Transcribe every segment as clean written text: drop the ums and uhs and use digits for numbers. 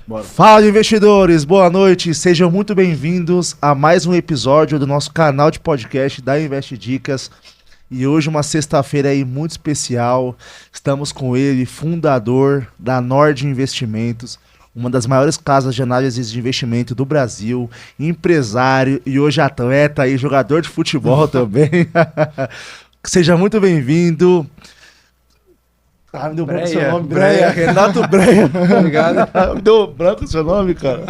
Bora. Fala, investidores! Boa noite! Sejam muito bem-vindos a mais um episódio do nosso canal de podcast da Invest Dicas. E hoje uma sexta-feira aí muito especial. Estamos com ele, fundador da Nord Investimentos, uma das maiores casas de análise de investimento do Brasil, empresário e hoje atleta e jogador de futebol também. Seja muito bem-vindo. Ah, me deu branco seu nome, Breia. Renato Breia. Obrigado. Me deu branco seu nome, cara.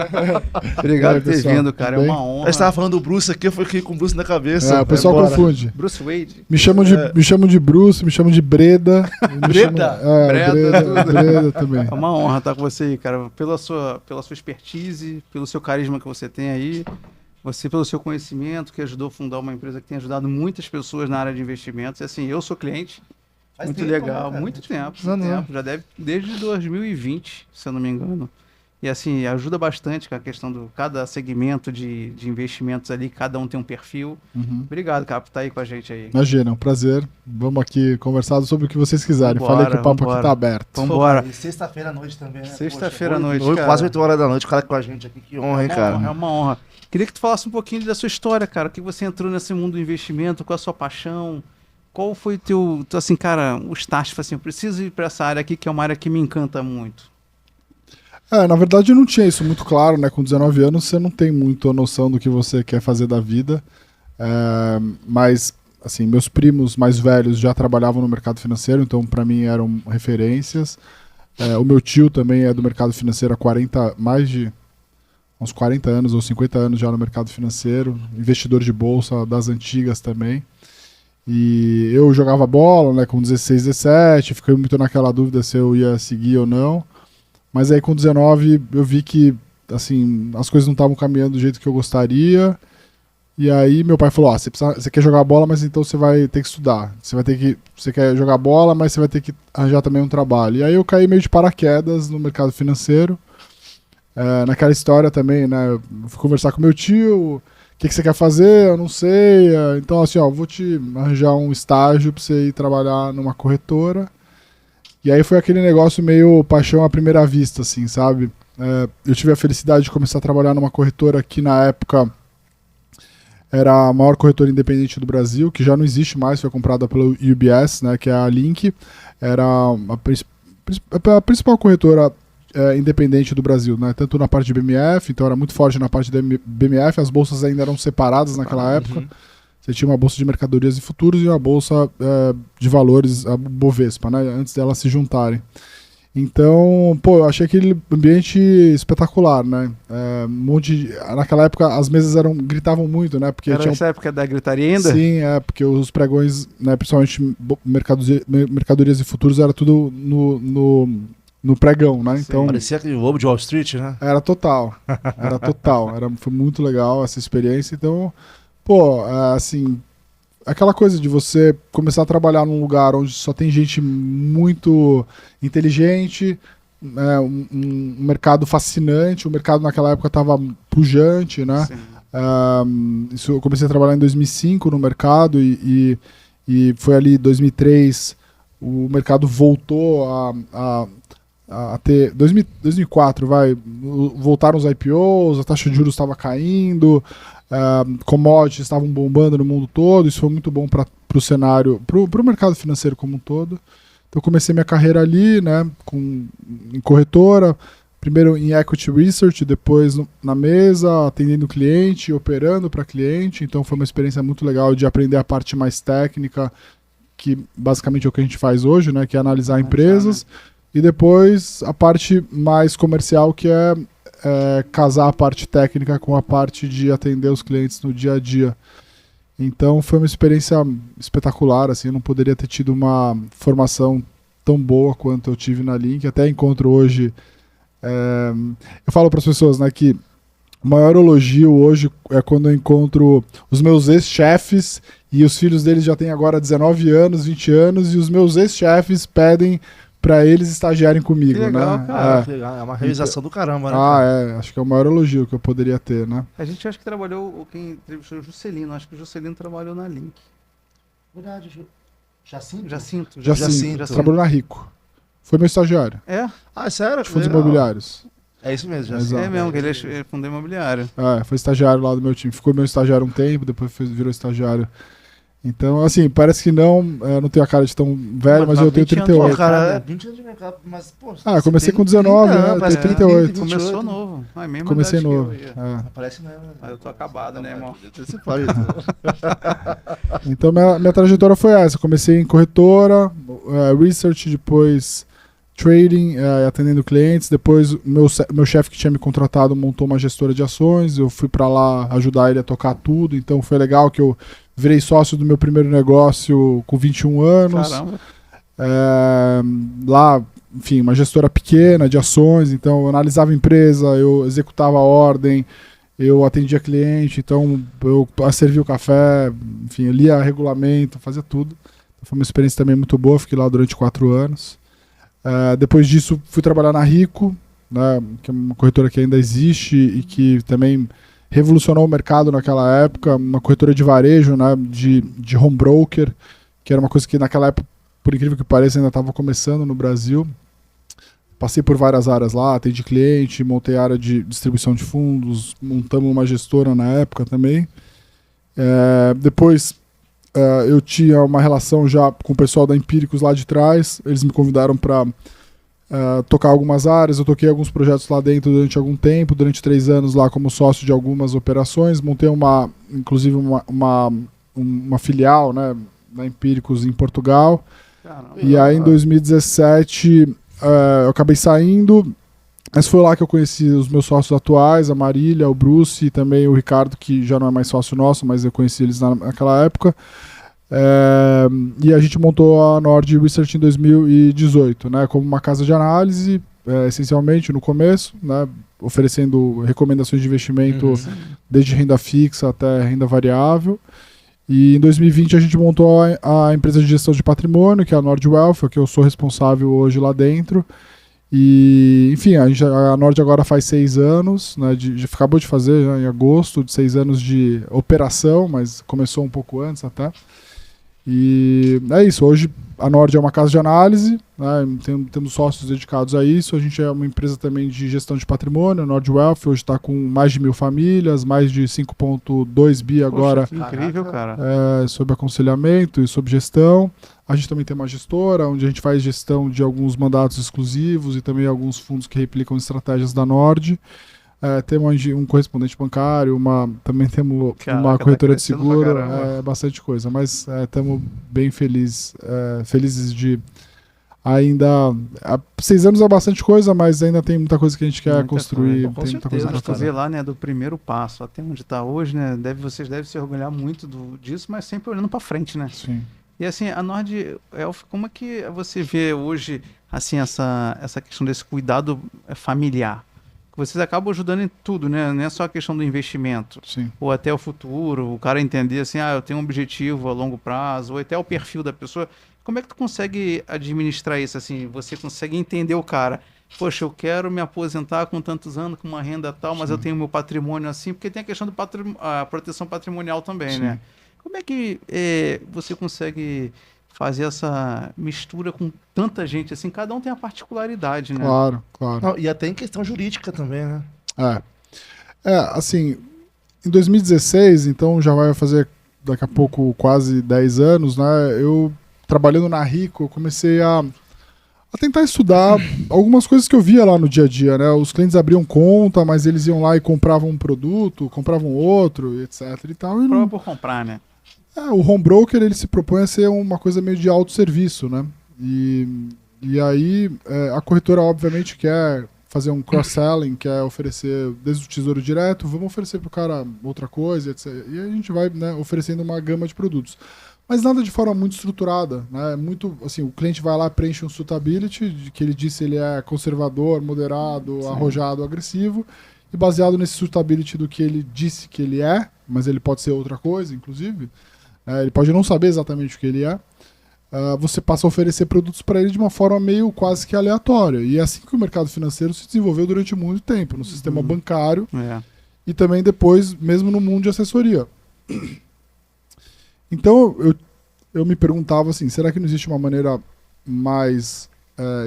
Obrigado por ter vindo, cara. É uma honra. Eu estava falando do Bruce aqui, eu fiquei com o Bruce na cabeça. O pessoal confunde. Bruce Wade. Me chamam de Bruce, me chamam de Breda. Breda? Breda também. É uma honra estar com você aí, cara. Pela sua expertise, pelo seu carisma que você tem aí. Você pelo seu conhecimento, que ajudou a fundar uma empresa que tem ajudado muitas pessoas na área de investimentos. E assim, eu sou cliente. Faz muito tempo, legal, né, muito tempo. Não. Já deve desde 2020, se eu não me engano. E assim, ajuda bastante com a questão do cada segmento de investimentos ali, cada um tem um perfil. Obrigado, cara, por estar aí com a gente aí. Imagina, é um prazer. Vamos aqui conversar sobre o que vocês quiserem. Falei que o papo aqui tá aberto. Vambora. E sexta-feira à noite também, né? Sexta-feira à noite, cara. cara. Quase 8 horas da noite, o cara com a gente aqui. Que honra, hein, cara? É uma honra. Queria que tu falasse um pouquinho da sua história, cara. Que você entrou nesse mundo do investimento, qual a sua paixão? Qual foi teu, assim, cara, o start? Assim, eu preciso ir para essa área aqui, que é uma área que me encanta muito. Na verdade eu não tinha isso muito claro, né? Com 19 anos você não tem muito a noção do que você quer fazer da vida. Mas, assim, meus primos mais velhos já trabalhavam no mercado financeiro, então para mim eram referências. O meu tio também é do mercado financeiro há mais de uns 40 anos ou 50 anos já no mercado financeiro, investidor de bolsa das antigas também. E eu jogava bola, né, com 16, 17, fiquei muito naquela dúvida se eu ia seguir ou não. Mas aí com 19 eu vi que, assim, as coisas não estavam caminhando do jeito que eu gostaria. E aí meu pai falou, você quer jogar bola, mas então você vai ter que estudar. Você quer jogar bola, mas você vai ter que arranjar também um trabalho. E aí eu caí meio de paraquedas no mercado financeiro. Naquela história também, né, eu fui conversar com meu tio... O que você quer fazer? Eu não sei. Então, assim, vou te arranjar um estágio pra você ir trabalhar numa corretora. E aí foi aquele negócio meio paixão à primeira vista, assim, sabe? Eu tive a felicidade de começar a trabalhar numa corretora que, na época, era a maior corretora independente do Brasil, que já não existe mais, foi comprada pelo UBS, né, que é a Link. Era a principal corretora independente do Brasil, né? Tanto na parte de BMF, então era muito forte na parte da BMF, as bolsas ainda eram separadas naquela época. Você tinha uma bolsa de mercadorias e futuros e uma bolsa de valores, a Bovespa, né? Antes delas se juntarem. Então, eu achei aquele ambiente espetacular, né? Naquela época as mesas gritavam muito, né? Porque Era essa época da gritaria ainda? Sim, porque os pregões, né, principalmente mercadorias e futuros, era tudo no pregão, né? Então, parecia aquele lobo de Wall Street, né? Era total. Foi muito legal essa experiência. Então, assim, aquela coisa de você começar a trabalhar num lugar onde só tem gente muito inteligente, um mercado fascinante, o mercado naquela época estava pujante, né? Isso, eu comecei a trabalhar em 2005 no mercado e foi ali em 2003 o mercado voltou a ter 2004, voltaram os IPOs, a taxa de juros estava caindo, commodities estavam bombando no mundo todo, isso foi muito bom para o cenário, para o mercado financeiro como um todo. Então eu comecei minha carreira ali, né, em corretora, primeiro em equity research, depois na mesa, atendendo cliente, operando para cliente, então foi uma experiência muito legal de aprender a parte mais técnica, que basicamente é o que a gente faz hoje, né, que é analisar empresas. E depois a parte mais comercial, que é casar a parte técnica com a parte de atender os clientes no dia a dia. Então foi uma experiência espetacular, assim, eu não poderia ter tido uma formação tão boa quanto eu tive na Link. Até encontro hoje, eu falo para as pessoas, né, que o maior elogio hoje é quando eu encontro os meus ex-chefes e os filhos deles já têm agora 19 anos, 20 anos, e os meus ex-chefes pedem para eles estagiarem comigo, que legal, né? Cara. É uma realização do caramba, né? Acho que é o maior elogio que eu poderia ter, né? A gente acha que trabalhou, quem entrevistou o Juscelino, acho que o Juscelino trabalhou na Link. Verdade, Jacinto. Jacinto. Trabalhou na Rico. Foi meu estagiário. É? Ah, sério? De fundos imobiliários. É isso mesmo, já Exato. É mesmo, que ele é fundo imobiliário. Foi estagiário lá do meu time. Ficou meu estagiário um tempo, depois virou estagiário. Então, assim, parece que não tenho a cara de tão velho, mas eu tenho 20 anos, 38. Pô, cara, Cara, 20 anos de mercado, mas, pô... Comecei tem com 19, 30, né? parece Tenho que tem 38. 28. Começou novo. Ah, mesmo Comecei idade que novo. eu ia. Parece mesmo. Mas eu tô acabado, né, irmão? Você pode... Então, minha trajetória foi essa. Comecei em corretora, research, depois trading, atendendo clientes. Depois, meu chefe que tinha me contratado montou uma gestora de ações. Eu fui para lá ajudar ele a tocar tudo. Então, foi legal que eu virei sócio do meu primeiro negócio com 21 anos. Caramba. Lá, enfim, uma gestora pequena de ações. Então, eu analisava a empresa, eu executava a ordem, eu atendia cliente. Então, eu servia o café, enfim, eu lia regulamento, fazia tudo. Foi uma experiência também muito boa, fiquei lá durante 4 anos. Depois disso, fui trabalhar na Rico, né, que é uma corretora que ainda existe e que também revolucionou o mercado naquela época, uma corretora de varejo, né, de home broker, que era uma coisa que naquela época, por incrível que pareça, ainda estava começando no Brasil. Passei por várias áreas lá, atendi cliente, montei área de distribuição de fundos, montamos uma gestora na época também. Depois eu tinha uma relação já com o pessoal da Empíricos lá de trás, eles me convidaram para tocar algumas áreas, eu toquei alguns projetos lá dentro durante algum tempo, durante 3 anos lá como sócio de algumas operações, montei inclusive uma filial, né, da Empíricos em Portugal. Caramba. E aí em 2017 eu acabei saindo, mas foi lá que eu conheci os meus sócios atuais, a Marília, o Bruce e também o Ricardo, que já não é mais sócio nosso, mas eu conheci eles naquela época. E a gente montou a Nord Research em 2018, né, como uma casa de análise, essencialmente no começo, né, oferecendo recomendações de investimento desde renda fixa até renda variável. E em 2020 a gente montou a empresa de gestão de patrimônio, que é a Nord Wealth, que eu sou responsável hoje lá dentro. E, enfim, a Nord agora faz 6 anos, né, acabou de fazer em agosto, de 6 anos de operação, mas começou um pouco antes até. E é isso, hoje a Nord é uma casa de análise, né, temos sócios dedicados a isso, a gente é uma empresa também de gestão de patrimônio, a Nord Wealth hoje está com mais de 1.000 famílias, mais de 5,2 bi agora. Poxa, que incrível, cara. Sobre aconselhamento e sobre gestão. A gente também tem uma gestora, onde a gente faz gestão de alguns mandatos exclusivos e também alguns fundos que replicam estratégias da Nord. Temos um correspondente bancário, também temos uma corretora de seguro, bastante coisa, mas estamos bem felizes de ainda... 6 anos é bastante coisa, mas ainda tem muita coisa que a gente quer construir, tem muita coisa para fazer fazer. lá, né, do primeiro passo até onde está hoje, né, vocês devem se orgulhar muito disso, mas sempre olhando para frente, né? Sim. E assim, a Nord Wealth, como é que você vê hoje, assim, essa questão desse cuidado familiar? Vocês acabam ajudando em tudo, né? Não é só a questão do investimento. Sim. Ou até o futuro, o cara entender assim, eu tenho um objetivo a longo prazo, ou até o perfil da pessoa. Como é que tu consegue administrar isso, assim? Você consegue entender o cara? Poxa, eu quero me aposentar com tantos anos, com uma renda tal, mas eu tenho meu patrimônio assim, porque tem a questão a proteção patrimonial também, né? Como é que você consegue fazer essa mistura com tanta gente assim? Cada um tem a particularidade, né? Claro. Não, e até em questão jurídica também, né? Assim, em 2016, então já vai fazer daqui a pouco quase 10 anos, né? Eu, trabalhando na Rico, eu comecei a tentar estudar algumas coisas que eu via lá no dia a dia, né? Os clientes abriam conta, mas eles iam lá e compravam um produto, compravam outro, etc e tal. E Prova por comprar, né? o home broker, ele se propõe a ser uma coisa meio de autosserviço, né? E aí a corretora obviamente quer fazer um cross-selling, quer oferecer desde o tesouro direto, vamos oferecer para o cara outra coisa, etc. E a gente vai, né, oferecendo uma gama de produtos. Mas nada de forma muito estruturada, né? Muito, assim, o cliente vai lá, preenche um suitability, de que ele disse ele é conservador, moderado, arrojado, agressivo, e baseado nesse suitability do que ele disse que ele é, mas ele pode ser outra coisa, inclusive, ele pode não saber exatamente o que ele é, você passa a oferecer produtos para ele de uma forma meio quase que aleatória. E é assim que o mercado financeiro se desenvolveu durante muito tempo, no sistema bancário e também depois, mesmo no mundo de assessoria. Então, eu me perguntava assim, será que não existe uma maneira mais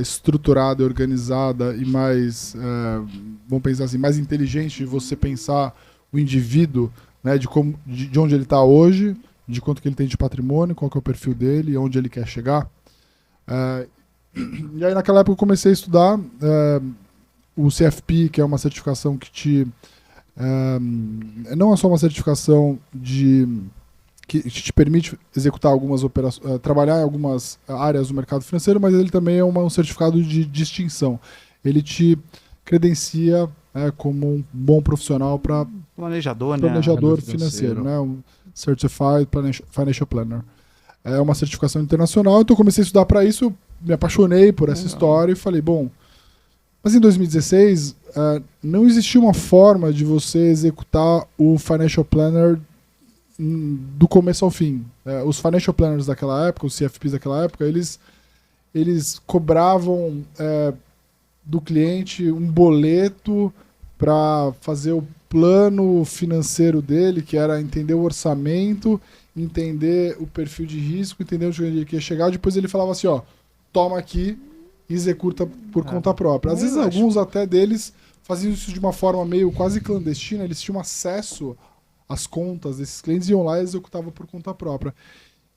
estruturada, organizada e mais, vamos pensar assim, mais inteligente de você pensar o indivíduo, né, de onde ele está hoje, de quanto que ele tem de patrimônio, qual que é o perfil dele e onde ele quer chegar. E aí naquela época eu comecei a estudar o CFP, que é uma certificação que não é só uma certificação que te permite executar algumas operações, trabalhar em algumas áreas do mercado financeiro, mas ele também é um certificado de distinção. Ele te credencia como um bom profissional para Planejador financeiro, né? Um Certified Financial Planner. É uma certificação internacional, então eu comecei a estudar para isso, me apaixonei por essa história e falei, bom, mas em 2016 não existia uma forma de você executar o Financial Planner do começo ao fim. Os Financial Planners daquela época, os CFPs daquela época, eles cobravam do cliente um boleto para fazer o plano financeiro dele, que era entender o orçamento, entender o perfil de risco, entender onde ele queria chegar. Depois ele falava assim, ó, toma aqui e executa por conta própria. Às vezes alguns até deles faziam isso de uma forma meio quase clandestina, eles tinham acesso às contas desses clientes, iam lá e executavam por conta própria.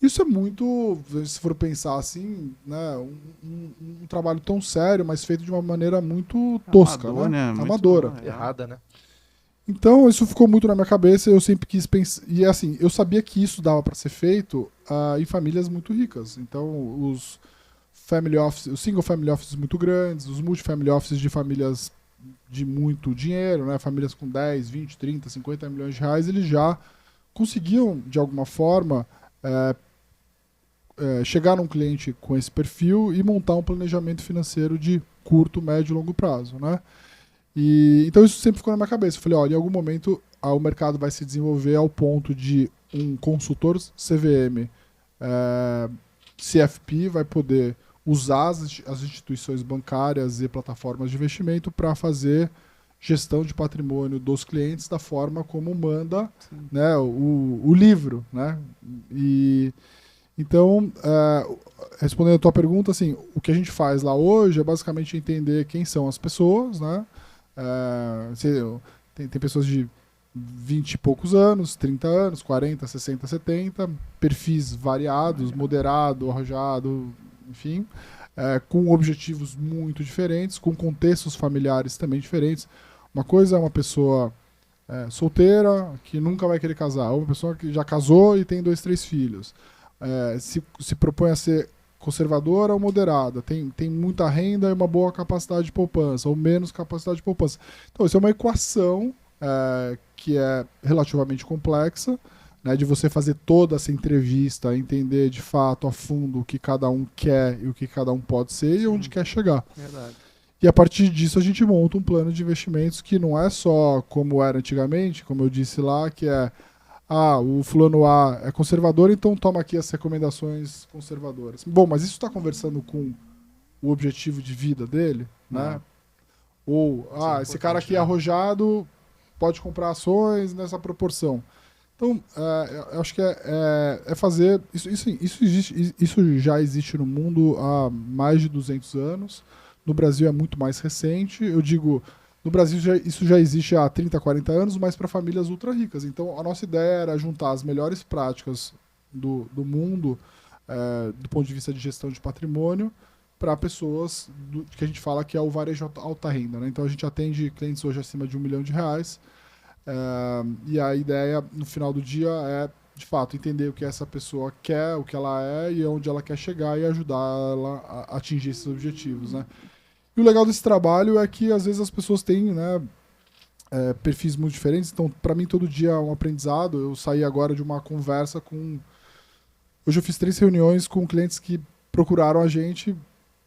Isso é muito, se for pensar assim, né, um trabalho tão sério, mas feito de uma maneira muito tosca, amadora. Errada, né? Então isso ficou muito na minha cabeça, eu sempre quis pensar, e assim, eu sabia que isso dava para ser feito em famílias muito ricas. Então os family office, os single family offices muito grandes, os multifamily offices de famílias de muito dinheiro, né, famílias com 10, 20, 30, 50 milhões de reais, eles já conseguiam de alguma forma chegar num cliente com esse perfil e montar um planejamento financeiro de curto, médio e longo prazo, né? E então isso sempre ficou na minha cabeça. Eu falei, olha, em algum momento o mercado vai se desenvolver ao ponto de um consultor CVM CFP vai poder usar as instituições bancárias e plataformas de investimento para fazer gestão de patrimônio dos clientes da forma como manda, né, o livro, né? E então, respondendo a tua pergunta, assim, o que a gente faz lá hoje é basicamente entender quem são as pessoas, né? Tem pessoas de 20 e poucos anos, 30 anos, 40, 60, 70, perfis variados, moderado, arrojado, enfim, com objetivos muito diferentes, com contextos familiares também diferentes. Uma coisa é uma pessoa solteira, que nunca vai querer casar, ou uma pessoa que já casou e tem 2, 3 filhos. Se propõe a ser conservadora ou moderada, tem muita renda e uma boa capacidade de poupança, ou menos capacidade de poupança. Então, isso é uma equação que é relativamente complexa, né, de você fazer toda essa entrevista, entender de fato a fundo o que cada um quer e o que cada um pode ser e onde quer chegar. Verdade. E a partir disso a gente monta um plano de investimentos que não é só como era antigamente, como eu disse lá, que o fulano A é conservador, então toma aqui as recomendações conservadoras. Bom, mas isso está conversando com o objetivo de vida dele, né? Ou, esse cara aqui é arrojado, pode comprar ações nessa proporção. Então, eu acho que é fazer... Isso já existe no mundo há mais de 200 anos. No Brasil é muito mais recente. Eu digo, no Brasil isso já existe há 30, 40 anos, mas para famílias ultra ricas. Então, a nossa ideia era juntar as melhores práticas do mundo, do ponto de vista de gestão de patrimônio, para pessoas que a gente fala que é o varejo alta renda, né? Então, a gente atende clientes hoje acima de R$1 milhão. E a ideia, no final do dia, é, de fato, entender o que essa pessoa quer, o que ela é e onde ela quer chegar e ajudar ela a atingir esses objetivos, né? E o legal desse trabalho é que, às vezes, as pessoas têm, né, perfis muito diferentes. Então, para mim, todo dia é um aprendizado. Eu saí agora de uma conversa com... Hoje eu fiz 3 reuniões com clientes que procuraram a gente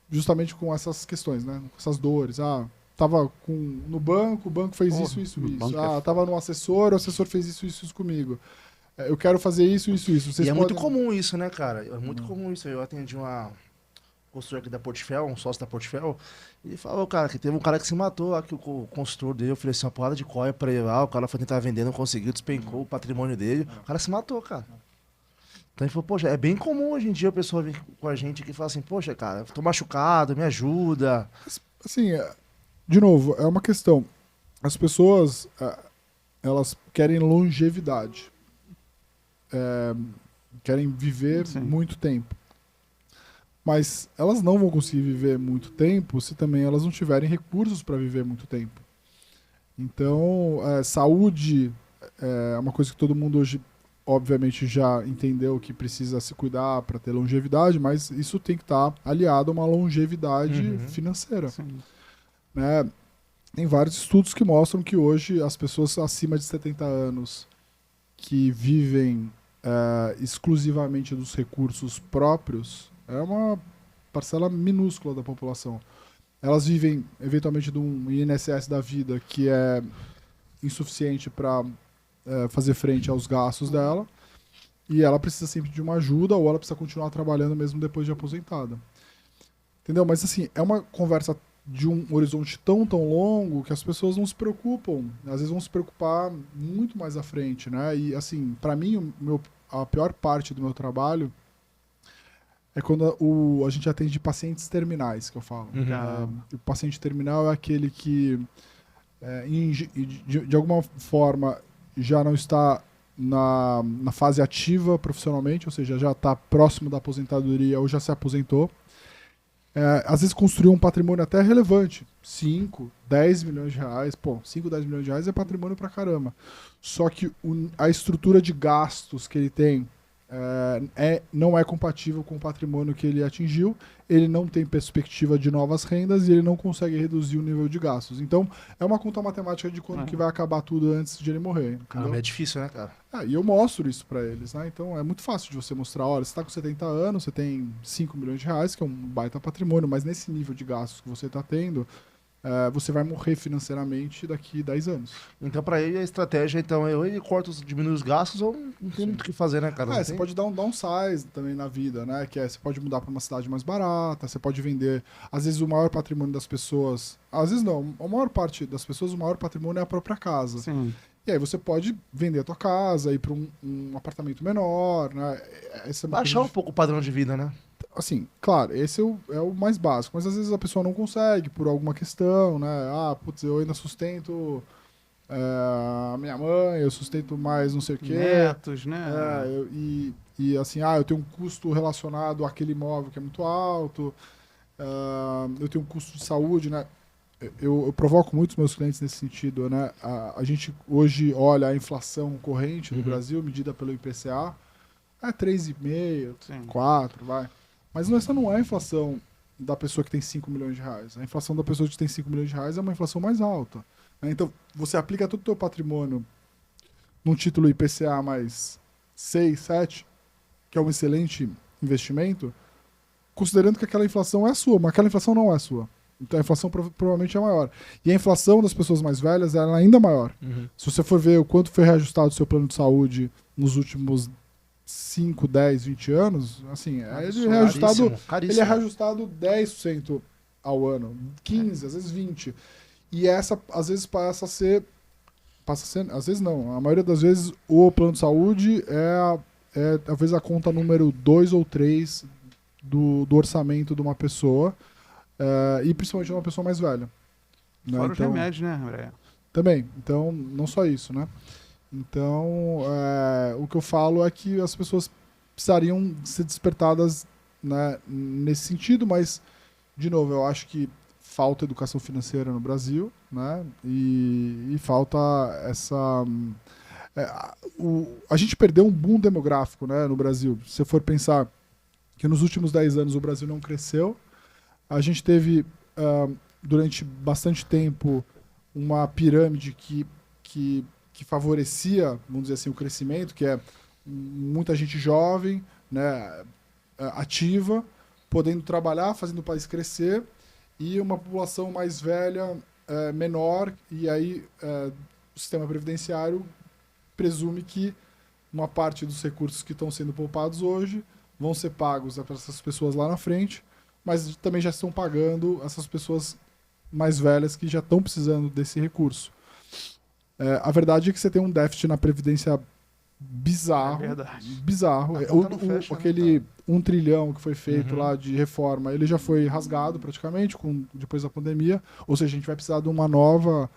justamente com essas questões, né? Com essas dores. Tava no banco, o banco fez isso. Tava no assessor, o assessor fez isso comigo. Eu quero fazer isso. Vocês muito comum isso, né, cara? É muito comum isso. Eu atendi uma consultora aqui da Portfel, um sócio da Portfel, e ele falou, cara, que teve um cara que se matou lá, que o consultor dele ofereceu uma porrada de coia pra ele lá, o cara foi tentar vender, não conseguiu, despencou o patrimônio dele, o cara se matou, cara. Então ele falou, poxa, é bem comum hoje em dia a pessoa vir com a gente aqui e falar assim, poxa, cara, eu tô machucado, me ajuda. Assim, de novo, é uma questão. As pessoas, elas querem longevidade. Querem viver Sim. muito tempo. Mas elas não vão conseguir viver muito tempo se também elas não tiverem recursos para viver muito tempo. Então, saúde é uma coisa que todo mundo hoje, obviamente, já entendeu que precisa se cuidar para ter longevidade, mas isso tem que estar aliado a uma longevidade financeira. Sim. Né? Tem vários estudos que mostram que hoje as pessoas acima de 70 anos que vivem exclusivamente dos recursos próprios é uma parcela minúscula da população. Elas vivem, eventualmente, de um INSS da vida que é insuficiente para fazer frente aos gastos dela, e ela precisa sempre de uma ajuda, ou ela precisa continuar trabalhando mesmo depois de aposentada. Entendeu? Mas assim, é uma conversa de um horizonte tão longo que as pessoas não se preocupam. Às vezes vão se preocupar muito mais à frente, né? E assim, para mim, a pior parte do meu trabalho é quando a gente atende pacientes terminais, que eu falo. O paciente terminal é aquele que, de alguma forma, já não está na fase ativa profissionalmente, ou seja, já está próximo da aposentadoria ou já se aposentou. Às vezes construiu um patrimônio até relevante, 5, 10 milhões de reais. Pô, 5, 10 milhões de reais é patrimônio pra caramba. Só que a estrutura de gastos que ele tem não é compatível com o patrimônio que ele atingiu, ele não tem perspectiva de novas rendas e ele não consegue reduzir o nível de gastos. Então, é uma conta matemática de quando que vai acabar tudo antes de ele morrer. Caramba, é difícil, né, cara? E eu mostro isso pra eles, né? Então, é muito fácil de você mostrar, olha, você tá com 70 anos, você tem 5 milhões de reais, que é um baita patrimônio, mas nesse nível de gastos que você tá tendo, você vai morrer financeiramente daqui 10 anos. Então, pra ele, a estratégia, então, é ou ele corta, diminui os gastos, ou não tem muito o que fazer, né, cara? Não Você tem? pode dar um downsize também na vida, né? Que você pode mudar para uma cidade mais barata, você pode vender. Às vezes o maior patrimônio das pessoas. Às vezes não, a maior parte das pessoas, o maior patrimônio é a própria casa. Sim. E aí você pode vender a tua casa, ir para um apartamento menor, né? Essa é uma Baixar coisa um pouco o padrão de vida, né? assim, claro, esse é o mais básico, mas às vezes a pessoa não consegue por alguma questão, né? Putz, eu ainda sustento a minha mãe, eu sustento mais não sei o quê. Netos, né? E assim, eu tenho um custo relacionado àquele imóvel que é muito alto, eu tenho um custo de saúde, né? Eu provoco muitos meus clientes nesse sentido, né? A gente hoje olha a inflação corrente no Brasil, medida pelo IPCA, 3,5, Sim. 4, vai. Mas essa não é a inflação da pessoa que tem 5 milhões de reais. A inflação da pessoa que tem 5 milhões de reais é uma inflação mais alta. Né? Então, você aplica todo o teu patrimônio num título IPCA mais 6, 7, que é um excelente investimento, considerando que aquela inflação é sua, mas aquela inflação não é sua. Então a inflação provavelmente é maior. E a inflação das pessoas mais velhas ela é ainda maior. Se você for ver o quanto foi reajustado o seu plano de saúde nos últimos 5, 10, 20 anos, assim, ele é reajustado 10% ao ano, 15%, às vezes 20%. E essa, às vezes, passa a ser, às vezes não, a maioria das vezes o plano de saúde é talvez a conta número 2 ou 3 do orçamento de uma pessoa, e principalmente de uma pessoa mais velha. Né? Fora os remédios, né, André? Também, então, não só isso, né? Então, o que eu falo é que as pessoas precisariam ser despertadas, né, nesse sentido, mas, de novo, eu acho que falta educação financeira no Brasil, né, e falta essa... a gente perdeu um boom demográfico, né, no Brasil. Se você for pensar que nos últimos 10 anos o Brasil não cresceu, a gente teve, durante bastante tempo, uma pirâmide que favorecia, vamos dizer assim, o crescimento, que é muita gente jovem, né, ativa, podendo trabalhar, fazendo o país crescer, e uma população mais velha, menor, e aí o sistema previdenciário presume que uma parte dos recursos que estão sendo poupados hoje vão ser pagos para essas pessoas lá na frente, mas também já estão pagando essas pessoas mais velhas que já estão precisando desse recurso. A verdade é que você tem um déficit na Previdência bizarro. É verdade. Bizarro. A conta não fecha, né, Aquele 1 trilhão que foi feito Uhum. lá de reforma, ele já foi rasgado praticamente depois da pandemia. Ou seja, a gente vai precisar de uma nova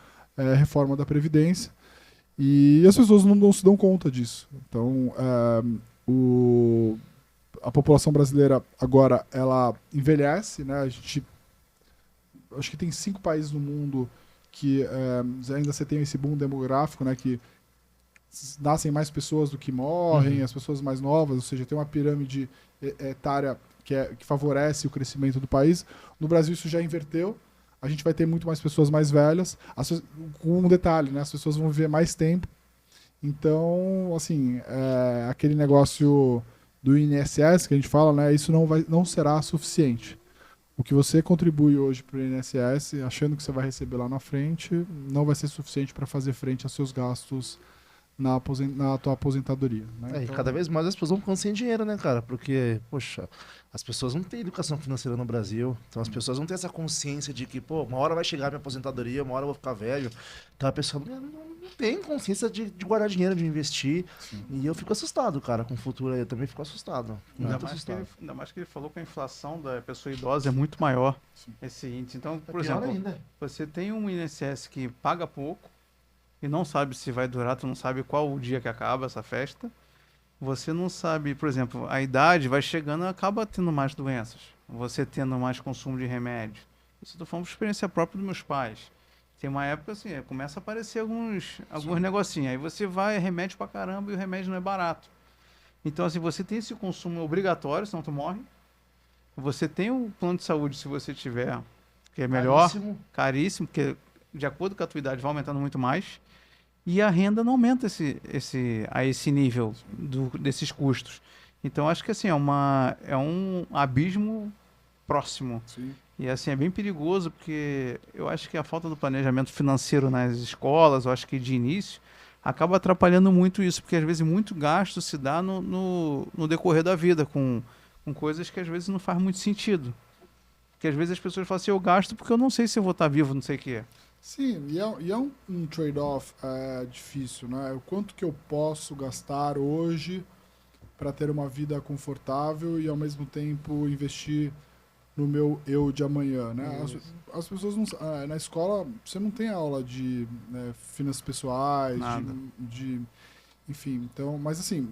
reforma da Previdência. E as pessoas não se dão conta disso. Então, a população brasileira agora, ela envelhece, né? Acho que tem 5 países no mundo que ainda você tem esse boom demográfico, né? Que nascem mais pessoas do que morrem, as pessoas mais novas, ou seja, tem uma pirâmide etária que favorece o crescimento do país. No Brasil isso já inverteu. A gente vai ter muito mais pessoas mais velhas. Com um detalhe, né? As pessoas vão viver mais tempo. Então, assim, aquele negócio do INSS que a gente fala, né? Isso não será suficiente. O que você contribui hoje para o INSS, achando que você vai receber lá na frente, não vai ser suficiente para fazer frente aos seus gastos na tua aposentadoria. Né? E cada vez mais as pessoas vão ficando sem dinheiro, né, cara? Porque, poxa, as pessoas não têm educação financeira no Brasil. Então as pessoas não têm essa consciência de que, pô, uma hora vai chegar a minha aposentadoria, uma hora eu vou ficar velho. Então a pessoa não tem consciência de guardar dinheiro, de investir. Sim. E eu fico assustado, cara, com o futuro aí. Eu também fico assustado. Ainda mais que ele falou que a inflação da pessoa idosa é muito maior, Sim. esse índice. Então, É por pior exemplo, ainda. você tem um INSS que paga pouco e não sabe se vai durar, tu não sabe qual o dia que acaba essa festa. Você não sabe, por exemplo, a idade vai chegando e acaba tendo mais doenças. Você tendo mais consumo de remédio. Isso eu tô falando por experiência própria dos meus pais. Tem uma época assim, começa a aparecer alguns negocinhos. Aí você vai, remédio pra caramba e o remédio não é barato. Então, assim, você tem esse consumo obrigatório, senão tu morre. Você tem um plano de saúde, se você tiver, que é melhor, caríssimo, porque de acordo com a tua idade vai aumentando muito mais. E a renda não aumenta a esse nível desses custos. Então, acho que assim, é um abismo próximo. Sim. E assim, é bem perigoso, porque eu acho que a falta do planejamento financeiro nas escolas, eu acho que de início, acaba atrapalhando muito isso, porque às vezes muito gasto se dá no decorrer da vida, com coisas que às vezes não faz muito sentido. Porque às vezes as pessoas falam assim, eu gasto porque eu não sei se eu vou estar vivo, não sei o quê. Sim, e é um trade-off difícil, né? O quanto que eu posso gastar hoje para ter uma vida confortável e ao mesmo tempo investir no meu eu de amanhã, né? As pessoas não, na escola você não tem aula de finanças pessoais, Nada. enfim, então, mas assim,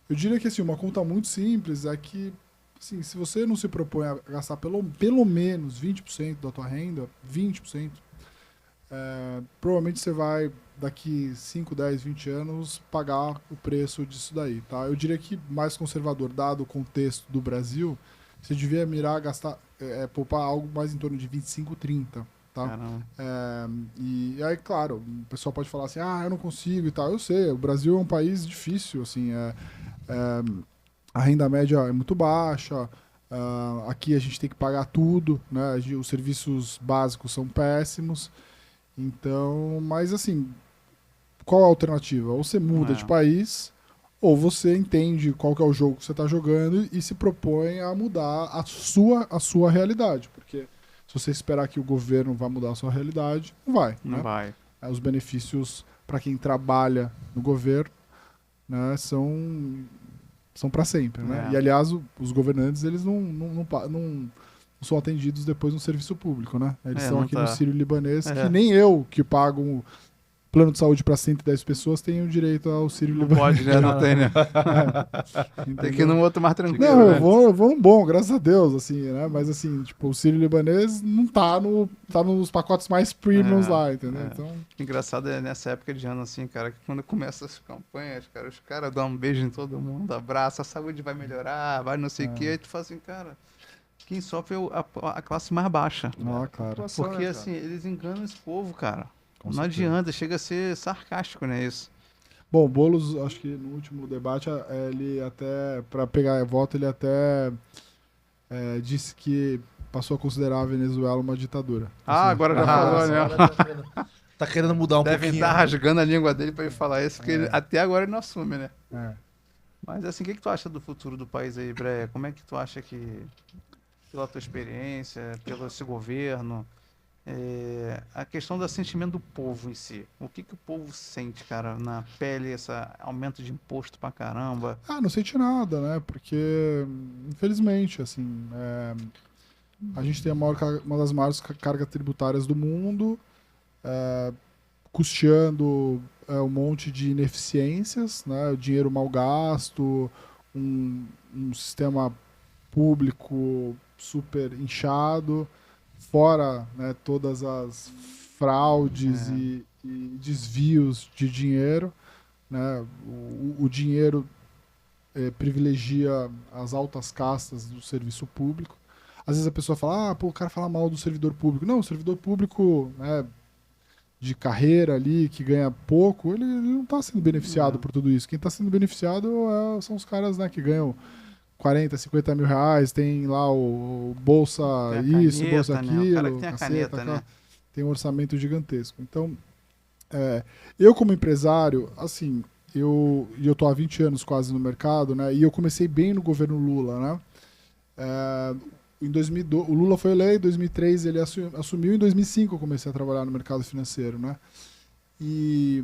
eu diria que assim, uma conta muito simples é que assim, se você não se propõe a gastar pelo menos 20% da tua renda, 20%, provavelmente você vai, daqui 5, 10, 20 anos, pagar o preço disso daí, tá? Eu diria que mais conservador, dado o contexto do Brasil, você devia mirar gastar, poupar algo mais em torno de 25, 30, tá? Caramba. E aí, claro, o pessoal pode falar assim, eu não consigo e tal. Eu sei, o Brasil é um país difícil, assim, a renda média é muito baixa, aqui a gente tem que pagar tudo, né? Os serviços básicos são péssimos. Então, mas assim, qual a alternativa? Ou você muda de país, ou você entende qual que é o jogo que você está jogando e se propõe a mudar a sua realidade. Porque se você esperar que o governo vá mudar a sua realidade, não vai. Não né? vai. Os benefícios para quem trabalha no governo, né, são para sempre. Né? E, aliás, os governantes eles não são atendidos depois no serviço público, né? Eles estão aqui no Sírio-Libanês, que nem eu, que pago um plano de saúde para 110 pessoas, tenho direito ao Sírio-Libanês. Não pode, né? Não tem, né? Tem que ir num outro mais tranquilo. Não, né? eu vou num bom, graças a Deus, assim, né? Mas assim, tipo, o Sírio-Libanês não tá nos pacotes mais premiums lá, entendeu? Então... Engraçado é nessa época de ano, assim, cara, que quando começa as campanhas, cara, os caras dão um beijo em todo mundo, abraça, a saúde vai melhorar, vai não sei o quê, aí tu fala assim, cara... Quem sofre é a classe mais baixa. Claro. Porque, assim, eles enganam esse povo, cara. Com não certeza. adianta, chega a ser sarcástico, né, isso. Bom, Boulos, acho que no último debate, ele até, para pegar voto, ele até disse que passou a considerar a Venezuela uma ditadura. Agora já falou, né? Tá querendo mudar um Devem pouquinho. estar rasgando a língua dele pra ele falar isso, porque até agora ele não assume, né? Mas, assim, o que tu acha do futuro do país aí, Breia? Como é que tu acha que... Pela tua experiência, pelo esse governo, A questão do sentimento do povo em si. O que o povo sente, cara, na pele, esse aumento de imposto pra caramba? Não sente nada, né? Porque, infelizmente, assim, a gente tem uma das maiores cargas tributárias do mundo, custeando um monte de ineficiências, né? O dinheiro mal gasto, um sistema público super inchado, fora, né, todas as fraudes e desvios de dinheiro, né? O dinheiro privilegia as altas castas do serviço público. Às vezes a pessoa fala, o cara fala mal do servidor público. Não, o servidor público, né, de carreira ali, que ganha pouco, ele não está sendo beneficiado por tudo isso. Quem está sendo beneficiado são os caras, né, que ganham 40, 50 mil reais, tem lá o bolsa isso, caneta, bolsa né? O cara que aquilo, tem a caceta, caneta, né? tem um orçamento gigantesco. Então, eu como empresário, assim, eu tô há 20 anos quase no mercado, né, e eu comecei bem no governo Lula, né? Em 2002, o Lula foi eleito, em 2003 ele assumiu, em 2005 eu comecei a trabalhar no mercado financeiro, né? E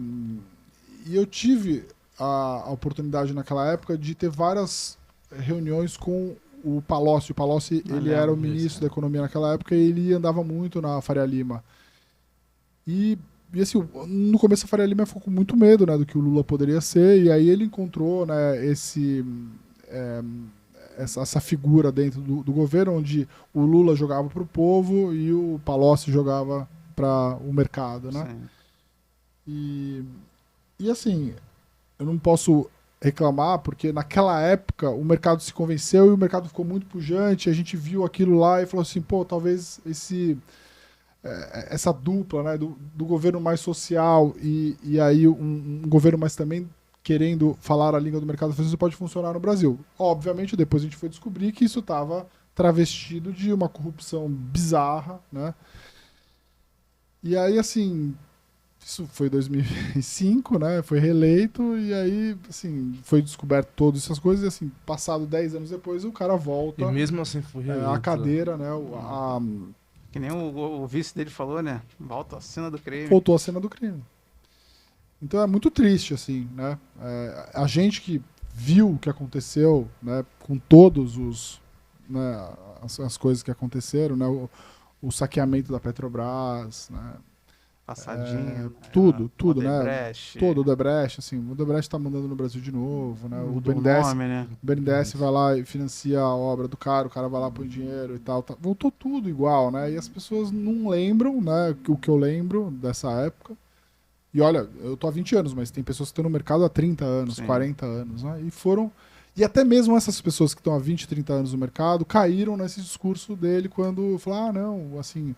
eu tive a oportunidade naquela época de ter várias reuniões com o Palocci. O Palocci, ele era o ministro da Economia naquela época e ele andava muito na Faria Lima. E assim, no começo a Faria Lima ficou com muito medo, né, do que o Lula poderia ser, e aí ele encontrou, né, essa figura dentro do governo, onde o Lula jogava para o povo e o Palocci jogava para o mercado, né? E assim, eu não posso reclamar, porque naquela época o mercado se convenceu e o mercado ficou muito pujante, a gente viu aquilo lá e falou assim, talvez essa dupla, né, do governo mais social e aí um governo mais também querendo falar a língua do mercado financeiro pode funcionar no Brasil. Obviamente, depois a gente foi descobrir que isso estava travestido de uma corrupção bizarra, né? E aí, assim, isso foi 2005, né? Foi reeleito e aí, assim, foi descoberto todas essas coisas e, assim, passado 10 anos depois, o cara volta... E mesmo assim foi reeleito. A cadeira, né? Que nem o vice dele falou, né? Volta à cena do crime. Voltou à cena do crime. Então é muito triste, assim, né? A gente que viu o que aconteceu, né, com todos né, as coisas que aconteceram, né, o saqueamento da Petrobras, né, Passadinho, tudo, Odebrecht. né? Todo o Odebrecht, assim, o Odebrecht está mandando no Brasil de novo, né? O BNDES vai lá e financia a obra do cara, o cara vai lá põe dinheiro e tal, tá. Voltou tudo igual, né? E as pessoas não lembram, né, o que eu lembro dessa época. E olha, eu tô há 20 anos, mas tem pessoas que estão no mercado há 30 anos, sim, 40 anos, né? E até mesmo essas pessoas que estão há 20, 30 anos no mercado caíram nesse discurso dele quando falou, não, assim,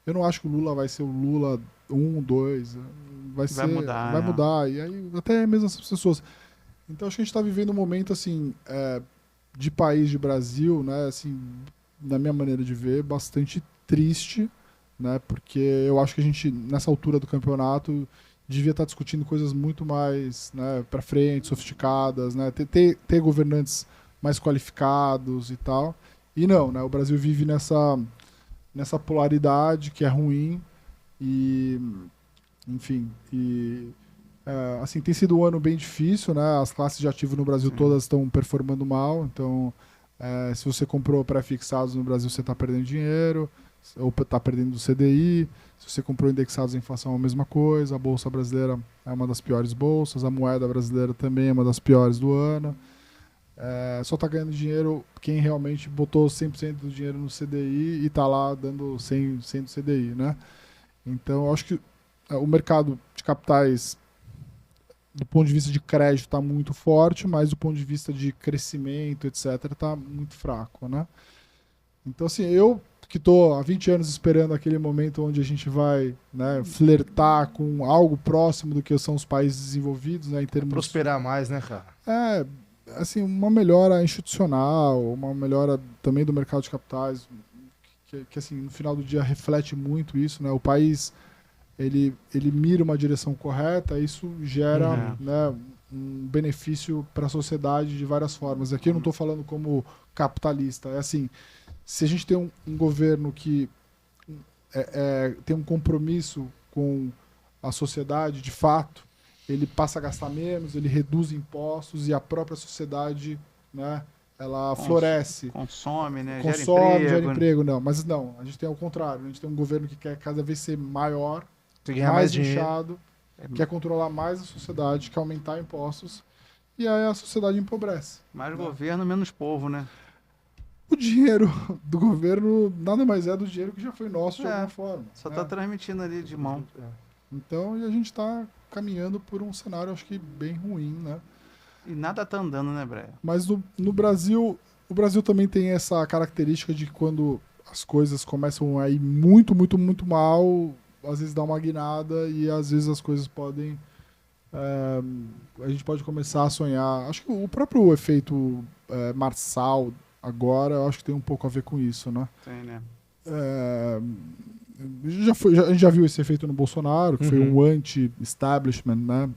eu não acho que o Lula vai ser o Lula 1, 2, vai mudar. E aí, até mesmo essas pessoas. Então acho que a gente está vivendo um momento, assim, de país, de Brasil, né, assim, na minha maneira de ver, bastante triste, né, porque eu acho que a gente, nessa altura do campeonato, devia estar discutindo coisas muito mais, né, para frente, sofisticadas, né, ter governantes mais qualificados e tal. E não, né, o Brasil vive nessa polaridade que é ruim e, enfim, assim, tem sido um ano bem difícil, né, as classes de ativo no Brasil, sim, todas estão performando mal, então se você comprou pré-fixados no Brasil, você está perdendo dinheiro, ou está perdendo do CDI. Se você comprou indexados em inflação, é a mesma coisa. A Bolsa Brasileira é uma das piores bolsas. A moeda brasileira também é uma das piores do ano. Só está ganhando dinheiro quem realmente botou 100% do dinheiro no CDI e está lá dando 100% do CDI, né? Então, eu acho que o mercado de capitais, do ponto de vista de crédito, está muito forte, mas do ponto de vista de crescimento, etc., está muito fraco, né? Então, assim, eu que estou há 20 anos esperando aquele momento onde a gente vai, né, flertar com algo próximo do que são os países desenvolvidos, né, em termos... Prosperar mais, né, cara? Assim, uma melhora institucional, uma melhora também do mercado de capitais, que assim, no final do dia reflete muito isso, né? O país, ele mira uma direção correta, isso gera, né, um benefício para a sociedade de várias formas. Aqui eu não estou falando como capitalista, é assim... Se a gente tem um governo que tem um compromisso com a sociedade, de fato, ele passa a gastar menos, ele reduz impostos e a própria sociedade, né, ela floresce. Consome, né? Gera emprego. Não, mas não, a gente tem ao contrário. A gente tem um governo que quer cada vez ser maior, mais inchado, quer controlar mais a sociedade, quer aumentar impostos, e aí a sociedade empobrece. Mais governo, menos povo, né? O dinheiro do governo nada mais é do dinheiro que já foi nosso de alguma forma. Só está transmitindo ali de mão. Então, e a gente está caminhando por um cenário, acho que bem ruim, né? E nada tá andando, né, Breia? Mas no Brasil, o Brasil também tem essa característica de que quando as coisas começam a ir muito, muito, muito mal, às vezes dá uma guinada e às vezes as coisas podem... a gente pode começar a sonhar. Acho que o próprio efeito Marçal agora, eu acho que tem um pouco a ver com isso, né? Tem, né? A gente já viu esse efeito no Bolsonaro, que foi um anti-establishment, né?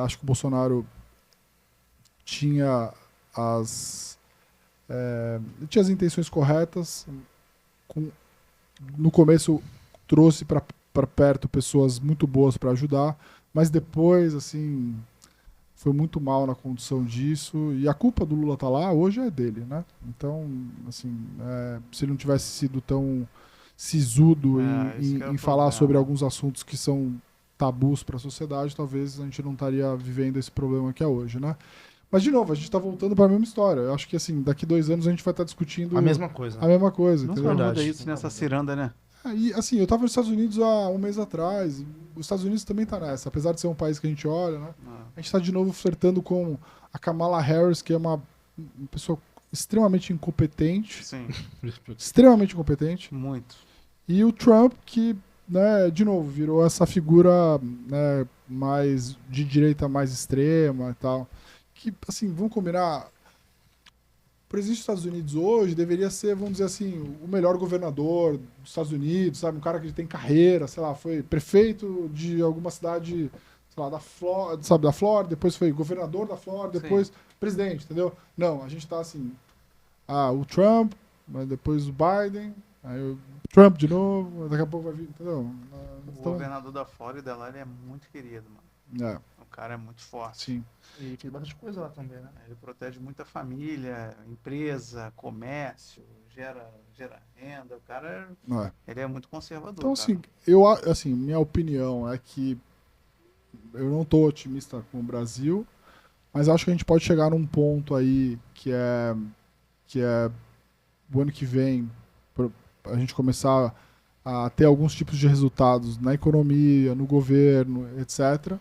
Acho que o Bolsonaro tinha as intenções corretas. No começo trouxe para perto pessoas muito boas para ajudar, mas depois, assim, foi muito mal na condução disso. E a culpa do Lula tá lá, hoje é dele, né? Então, assim, se ele não tivesse sido tão sisudo em falar sobre alguns assuntos que são tabus para a sociedade, talvez a gente não estaria vivendo esse problema que é hoje, né? Mas, de novo, a gente está voltando para a mesma história. Eu acho que, assim, daqui 2 anos a gente vai estar discutindo... A mesma coisa. A mesma coisa, Não entendeu? muda isso nessa ciranda, né? E, assim, eu estava nos Estados Unidos há um mês atrás. Os Estados Unidos também está nessa. Apesar de ser um país que a gente olha, né? A gente está, de novo, flertando com a Kamala Harris, que é uma pessoa extremamente incompetente. Sim. Extremamente incompetente. Muito. E o Trump, que... né, de novo, virou essa figura, né, mais de direita mais extrema e tal. Que, assim, vamos combinar, o presidente dos Estados Unidos hoje deveria ser, vamos dizer assim, o melhor governador dos Estados Unidos, sabe? Um cara que tem carreira, sei lá, foi prefeito de alguma cidade, sei lá, da Flórida, sabe, da Flórida, depois foi governador da Flórida, depois presidente, entendeu? Não, a gente tá assim, o Trump, mas depois o Biden, aí o Trump de novo, daqui a pouco vai vir, entendeu? O governador da Flórida lá, ele é muito querido, mano. O cara é muito forte. Sim. E tem bastante coisa lá também, né? Ele protege muita família, empresa, comércio, gera renda. O cara ele é muito conservador. Então, cara. assim, minha opinião é que eu não tô otimista com o Brasil, mas acho que a gente pode chegar num ponto aí que é o ano que vem, a gente começar a ter alguns tipos de resultados na economia, no governo, etc.,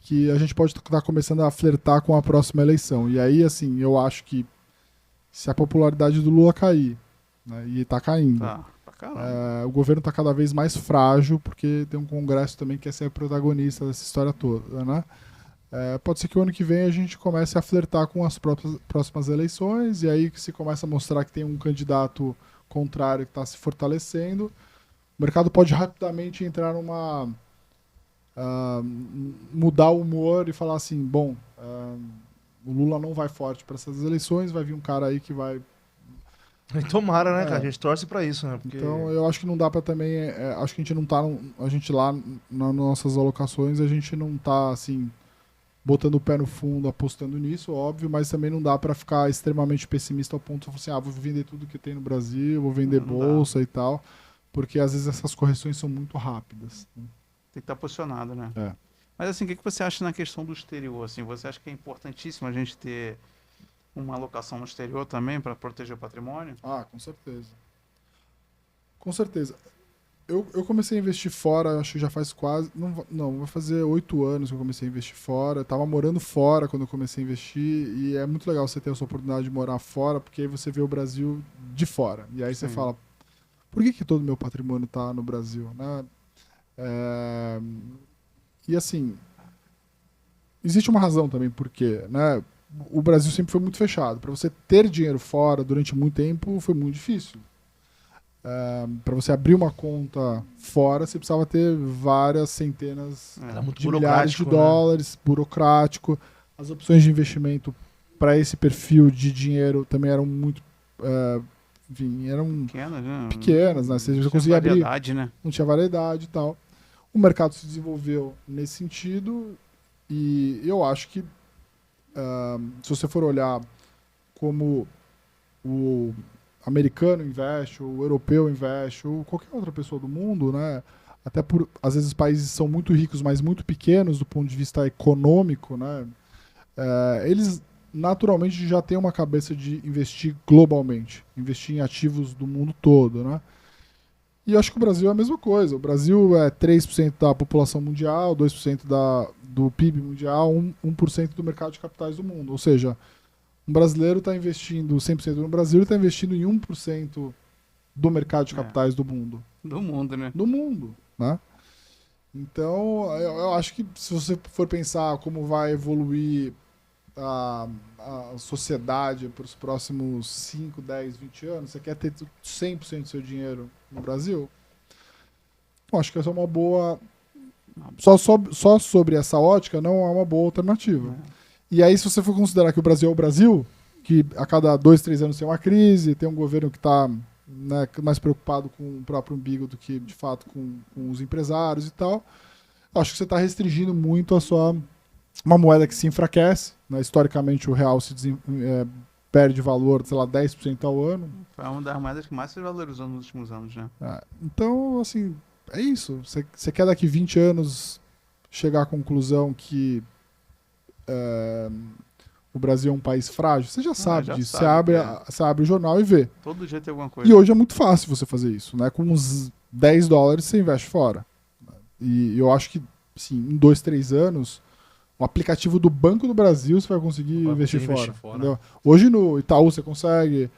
que a gente pode estar começando a flertar com a próxima eleição. E aí, assim, eu acho que se a popularidade do Lula cair, né, e está caindo, o governo está cada vez mais frágil, porque tem um Congresso também que quer ser protagonista dessa história toda, né? Pode ser que o ano que vem a gente comece a flertar com as próximas eleições, e aí que se começa a mostrar que tem um candidato contrário que está se fortalecendo, o mercado pode rapidamente entrar numa... mudar o humor e falar assim, bom, o Lula não vai forte para essas eleições, vai vir um cara aí que vai... Tomara, né, cara? A gente torce para isso, né? Porque... Então, eu acho que não dá para também... acho que a gente não tá... a gente lá, nas nossas alocações, a gente não tá, assim, botando o pé no fundo, apostando nisso, óbvio, mas também não dá para ficar extremamente pessimista ao ponto de falar assim, vou vender tudo que tem no Brasil, vou vender bolsa e tal, porque às vezes essas correções são muito rápidas. Tem que estar posicionado, né? Mas assim, o que você acha na questão do exterior? Assim, você acha que é importantíssimo a gente ter uma alocação no exterior também para proteger o patrimônio? Com certeza. Com certeza. Eu comecei a investir fora, acho que já faz quase... Não, vai fazer 8 anos que eu comecei a investir fora. Eu tava morando fora quando eu comecei a investir e é muito legal você ter essa oportunidade de morar fora, porque aí você vê o Brasil de fora. E aí você fala, por que todo o meu patrimônio tá no Brasil, né? E assim, existe uma razão também porque, né, o Brasil sempre foi muito fechado. Para você ter dinheiro fora durante muito tempo foi muito difícil. Para você abrir uma conta fora, você precisava ter várias centenas de milhares de dólares, burocrático. As opções de investimento para esse perfil de dinheiro também eram muito enfim, eram Pequenas, né? pequenas, né? Você Não tinha conseguia abrir, variedade, né? não tinha variedade e tal. O mercado se desenvolveu nesse sentido e eu acho que se você for olhar como o americano investe, o europeu investe, ou qualquer outra pessoa do mundo, né? Até por, às vezes, os países são muito ricos, mas muito pequenos do ponto de vista econômico, né? Eles naturalmente já têm uma cabeça de investir globalmente, investir em ativos do mundo todo, né? E eu acho que o Brasil é a mesma coisa. O Brasil é 3% da população mundial, 2% do PIB mundial, 1% do mercado de capitais do mundo. Ou seja, um brasileiro está investindo 100% no Brasil e está investindo em 1% do mercado de capitais do mundo. Do mundo, né? Do mundo, né? Então, eu acho que se você for pensar como vai evoluir a sociedade para os próximos 5, 10, 20 anos, você quer ter 100% do seu dinheiro no Brasil? Eu acho que essa é uma boa... Só sobre essa ótica não é uma boa alternativa. E aí, se você for considerar que o Brasil é o Brasil, que a cada 2, 3 anos tem uma crise, tem um governo que está, né, mais preocupado com o próprio umbigo do que, de fato, com os empresários e tal, eu acho que você está restringindo muito uma moeda que se enfraquece, né? Historicamente o real perde valor, sei lá, 10% ao ano. Foi uma das moedas que mais se valorizou nos últimos anos, né? Então, assim, é isso. Você quer daqui 20 anos chegar à conclusão que o Brasil é um país frágil? Você já sabe disso. Você abre o jornal e vê. Todo dia tem alguma coisa. E hoje é muito fácil você fazer isso, né? Com uns $10 você investe fora. E eu acho que, sim, em 2, 3 anos, o aplicativo do Banco do Brasil você vai conseguir investir fora. Hoje no Itaú você consegue,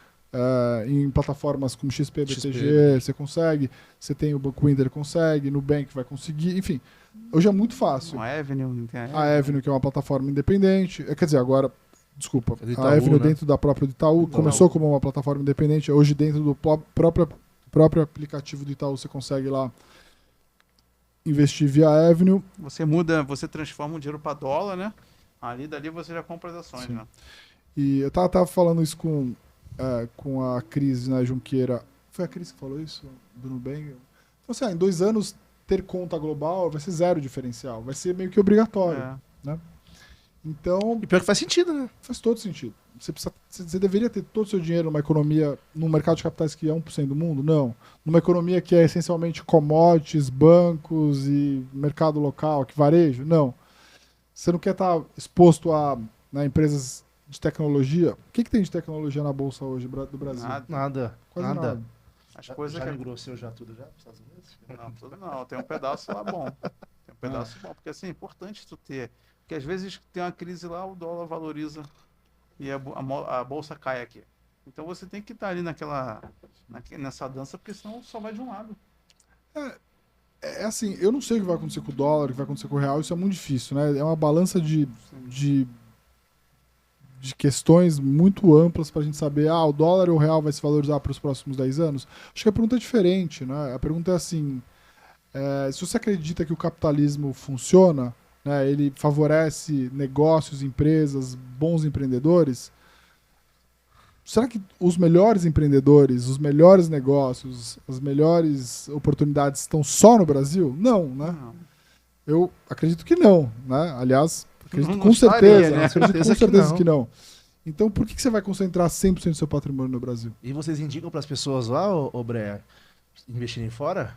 em plataformas como XP, BTG, você consegue, você tem o Banco Inter, consegue, Nubank vai conseguir, enfim. Hoje é muito fácil. A Avenue, a Avenue, que é uma plataforma independente, quer dizer, agora, desculpa, Itaú, a Avenue, né? Dentro da própria do Itaú, começou como uma plataforma independente, hoje dentro do próprio aplicativo do Itaú você consegue lá investir via Avenue. Você transforma o dinheiro para dólar, né? Dali você já compra as ações, Sim. né? E eu tava falando isso com a Cris, né, Junqueira. Foi a Cris que falou isso? Do Nubank? Então, assim, em 2 anos, ter conta global vai ser 0 diferencial. Vai ser meio que obrigatório. Né? Então... E pior que faz sentido, né? Faz todo sentido. Você deveria ter todo o seu dinheiro numa economia, num mercado de capitais que é 1% do mundo? Não. Numa economia que é essencialmente commodities, bancos e mercado local, que varejo? Não. Você não quer estar exposto a empresas de tecnologia? O que tem de tecnologia na bolsa hoje do Brasil? Nada. Quase nada. As coisas já migrou seu já tudo já para os Estados Unidos? Não, tudo não. Tem um pedaço lá bom. Tem um pedaço bom. Porque assim, é importante tu ter. Porque às vezes tem uma crise lá, o dólar valoriza e a bolsa cai aqui. Então você tem que estar ali nessa dança, porque senão só vai de um lado. Assim, eu não sei o que vai acontecer com o dólar, o que vai acontecer com o real, isso é muito difícil, né? É uma balança de questões muito amplas para a gente saber, o dólar ou o real vai se valorizar para os próximos 10 anos? Acho que a pergunta é diferente, né? A pergunta é assim, se você acredita que o capitalismo funciona, né, ele favorece negócios, empresas, bons empreendedores, será que os melhores empreendedores, os melhores negócios, as melhores oportunidades estão só no Brasil? Não, né? Não. Eu acredito que não, né? Aliás, acredito Não com estaria, certeza, né? acredito com certeza que não. Então, por que você vai concentrar 100% do seu patrimônio no Brasil? E vocês indicam para as pessoas lá, ô Brea, investirem fora?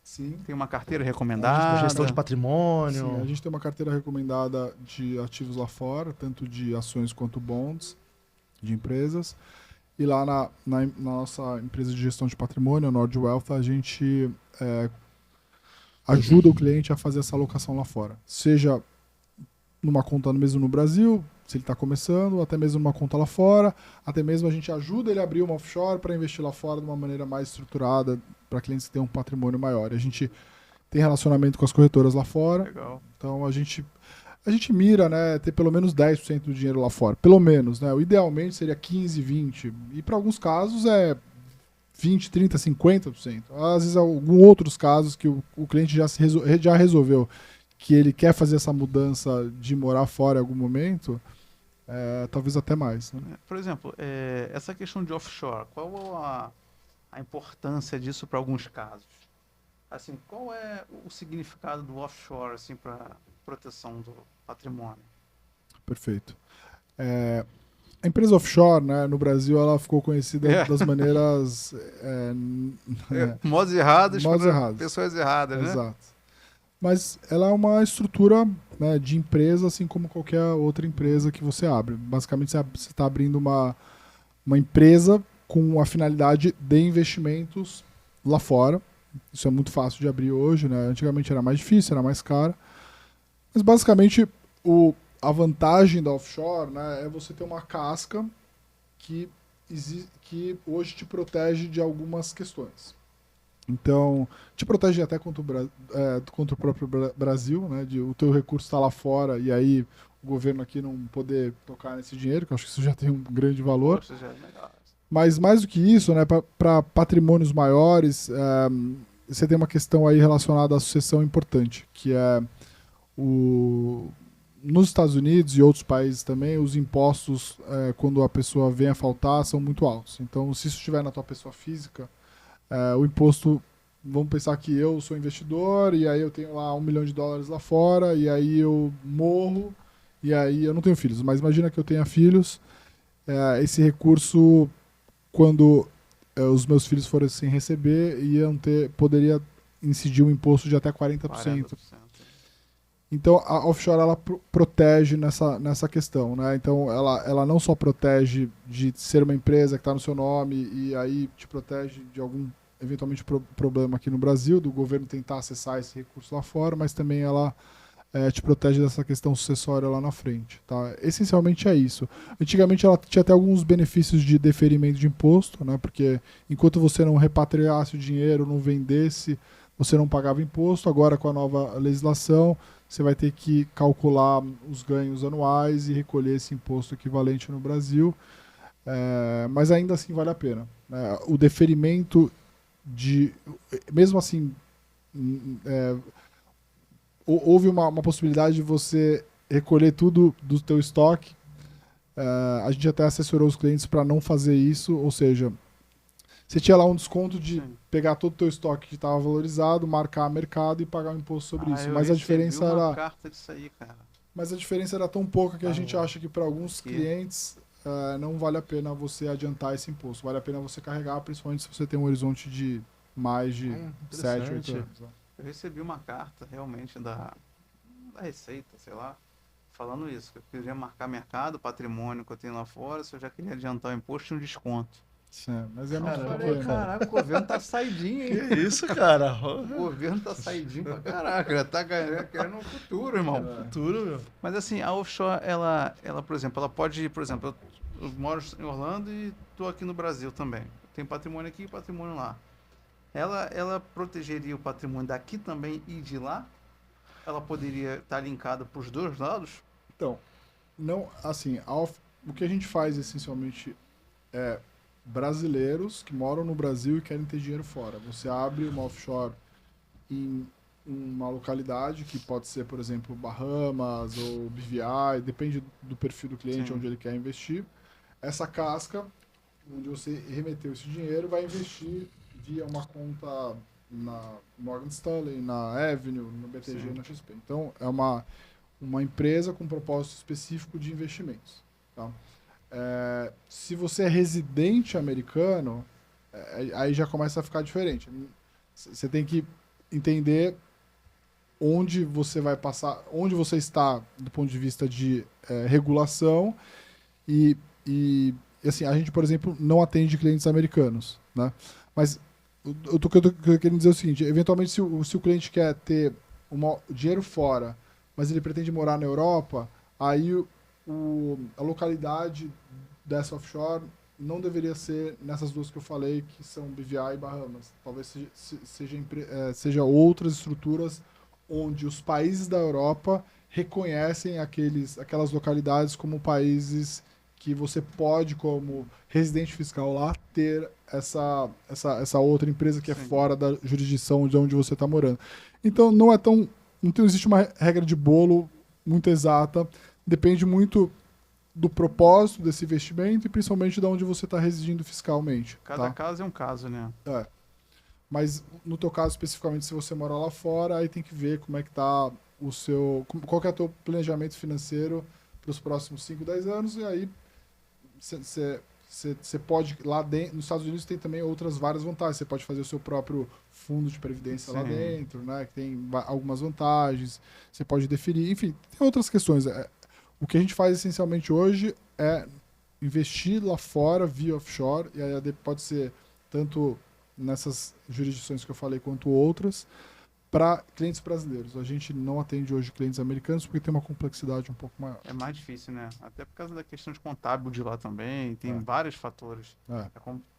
Sim. Tem uma carteira recomendada. Gestão de patrimônio. Sim, a gente tem uma carteira recomendada de ativos lá fora, tanto de ações quanto bonds de empresas. E lá na nossa empresa de gestão de patrimônio, a Nord Wealth, a gente ajuda o cliente a fazer essa alocação lá fora. Seja numa conta mesmo no Brasil, se ele está começando, até mesmo numa conta lá fora, até mesmo a gente ajuda ele a abrir uma offshore para investir lá fora de uma maneira mais estruturada, para clientes que tenham um patrimônio maior. E a gente tem relacionamento com as corretoras lá fora. Legal. Então a gente mira, né, ter pelo menos 10% do dinheiro lá fora. Pelo menos, né? O idealmente seria 15, 20. E para alguns casos é 20, 30, 50%. Às vezes, alguns outros casos que o cliente já resolveu que ele quer fazer essa mudança de morar fora em algum momento, talvez até mais. Né? Por exemplo, essa questão de offshore, qual a importância disso para alguns casos? Assim, qual é o significado do offshore assim, para proteção do patrimônio? Perfeito. A empresa offshore, né, no Brasil, ela ficou conhecida das maneiras... Modos errados modos para errados. pessoas erradas, né? Exato. Mas ela é uma estrutura, né, de empresa, assim como qualquer outra empresa que você abre. Basicamente, você está abrindo uma empresa com a finalidade de investimentos lá fora. Isso é muito fácil de abrir hoje, né? Antigamente era mais difícil, era mais caro. Mas basicamente a vantagem da offshore, né, é você ter uma casca que hoje te protege de algumas questões. Então, te protege até contra o próprio Brasil, né, de o teu recurso estar lá fora e aí o governo aqui não poder tocar nesse dinheiro, que eu acho que isso já tem um grande valor. Poxa, já é melhor. Mas mais do que isso, né, para patrimônios maiores, você tem uma questão aí relacionada à sucessão importante, que é nos Estados Unidos e outros países também, os impostos, quando a pessoa vem a faltar, são muito altos. Então, se isso estiver na tua pessoa física, o imposto, vamos pensar que eu sou investidor e aí eu tenho lá $1 milhão lá fora e aí eu morro e aí eu não tenho filhos, mas imagina que eu tenha filhos, esse recurso, quando os meus filhos fossem receber, poderia incidir um imposto de até 40%. 40%. Então a offshore ela protege nessa questão, né? Então ela não só protege de ser uma empresa que está no seu nome e aí te protege de algum eventualmente problema aqui no Brasil, do governo tentar acessar esse recurso lá fora, mas também ela te protege dessa questão sucessória lá na frente, tá? Essencialmente é isso. Antigamente ela tinha até alguns benefícios de deferimento de imposto, né? Porque enquanto você não repatriasse o dinheiro, não vendesse, você não pagava imposto. Agora, com a nova legislação, você vai ter que calcular os ganhos anuais e recolher esse imposto equivalente no Brasil. Mas ainda assim vale a pena. O deferimento mesmo assim, houve uma possibilidade de você recolher tudo do teu estoque. A gente até assessorou os clientes para não fazer isso, ou seja, você tinha lá um desconto de pegar todo o teu estoque que estava valorizado, marcar mercado e pagar o imposto sobre isso. Mas a diferença era carta disso aí, cara. Mas a diferença era tão pouca que a gente acha que para alguns clientes não vale a pena você adiantar esse imposto. Vale a pena você carregar, principalmente se você tem um horizonte de mais de 7, 8 anos. Eu recebi uma carta realmente da Receita, sei lá, falando isso, que eu queria marcar mercado, patrimônio que eu tenho lá fora, se eu já queria adiantar o imposto, tinha um desconto. Mas é muito pequeno. Caraca, o governo tá saidinho, hein? Que isso, cara? O governo tá saidinho pra caraca, já tá querendo no futuro, irmão. Futuro, meu. Mas assim, a offshore, ela, por exemplo, ela pode, por exemplo, eu moro em Orlando e tô aqui no Brasil também. Tem patrimônio aqui e patrimônio lá. Ela protegeria o patrimônio daqui também e de lá? Ela poderia estar linkada para os dois lados? Então, não, assim, o que a gente faz essencialmente é brasileiros que moram no Brasil e querem ter dinheiro fora. Você abre uma offshore em uma localidade que pode ser, por exemplo, Bahamas ou BVI, depende do perfil do cliente, onde ele quer investir. Essa casca, onde você remeteu esse dinheiro, vai investir via uma conta na Morgan Stanley, na Avenue, no BTG, na XP. Então, é uma empresa com propósito específico de investimentos. Tá? Se você é residente americano, aí já começa a ficar diferente. Você tem que entender onde você vai passar, onde você está do ponto de vista de regulação e assim, a gente, por exemplo, não atende clientes americanos, né? Mas o que eu tô querendo dizer é o seguinte, eventualmente se o cliente quer ter dinheiro fora, mas ele pretende morar na Europa, aí a localidade dessa offshore não deveria ser nessas duas que eu falei, que são BVI e Bahamas. Talvez seja outras estruturas onde os países da Europa reconhecem aquelas localidades como países que você pode, como residente fiscal lá, ter essa outra empresa que é fora da jurisdição de onde você está morando. Então não existe uma regra de bolo muito exata, depende muito do propósito desse investimento e principalmente de onde você está residindo fiscalmente. Cada tá? caso é um caso, né? É. Mas no teu caso especificamente, se você mora lá fora, aí tem que ver como é que tá o seu... Qual que é o teu planejamento financeiro para os próximos 5, 10 anos, e aí você pode, lá dentro, nos Estados Unidos tem também outras várias vantagens. Você pode fazer o seu próprio fundo de previdência lá Sim. dentro, né? Que tem algumas vantagens. Você pode definir, enfim, tem outras questões. O que a gente faz essencialmente hoje é investir lá fora via offshore, e aí pode ser tanto nessas jurisdições que eu falei quanto outras, para clientes brasileiros. A gente não atende hoje clientes americanos porque tem uma complexidade um pouco maior. É mais difícil, né? Até por causa da questão de contábil de lá também, tem É. vários fatores. É.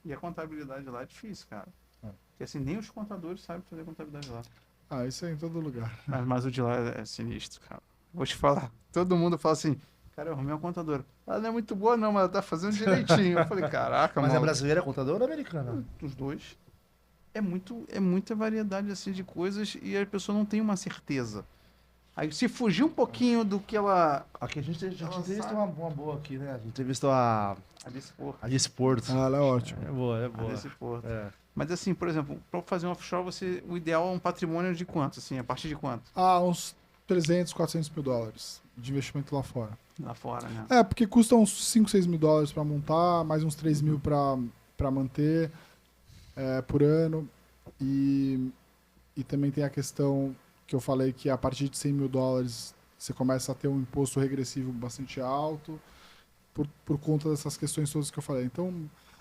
E a contabilidade lá é difícil, cara. É. Porque assim, nem os contadores sabem fazer contabilidade lá. Isso é em todo lugar. Mas o de lá é sinistro, cara. Vou te falar. Todo mundo fala assim, cara, eu arrumei uma contadora. Ela não é muito boa não, mas ela tá fazendo direitinho. Eu falei, caraca, Mas é mano. brasileira, contadora ou americana? Os dois. É muita variedade assim de coisas e a pessoa não tem uma certeza. Aí se fugir um pouquinho do que ela... Aqui a gente Ela entrevistou sabe. uma boa aqui, né? A gente entrevistou a Alice Porto. Alice Porto. Ela é ótima. É boa, é boa. Alice Porto. É. Mas assim, por exemplo, para fazer um offshore, o ideal é um patrimônio de quanto? Assim, a partir de quanto? Uns 300, 400 mil dólares de investimento lá fora. Lá fora, né? Porque custa uns 5, 6 mil dólares para montar, mais uns 3 mil para manter por ano. E também tem a questão que eu falei que a partir de 100 mil dólares você começa a ter um imposto regressivo bastante alto por conta dessas questões todas que eu falei. Então,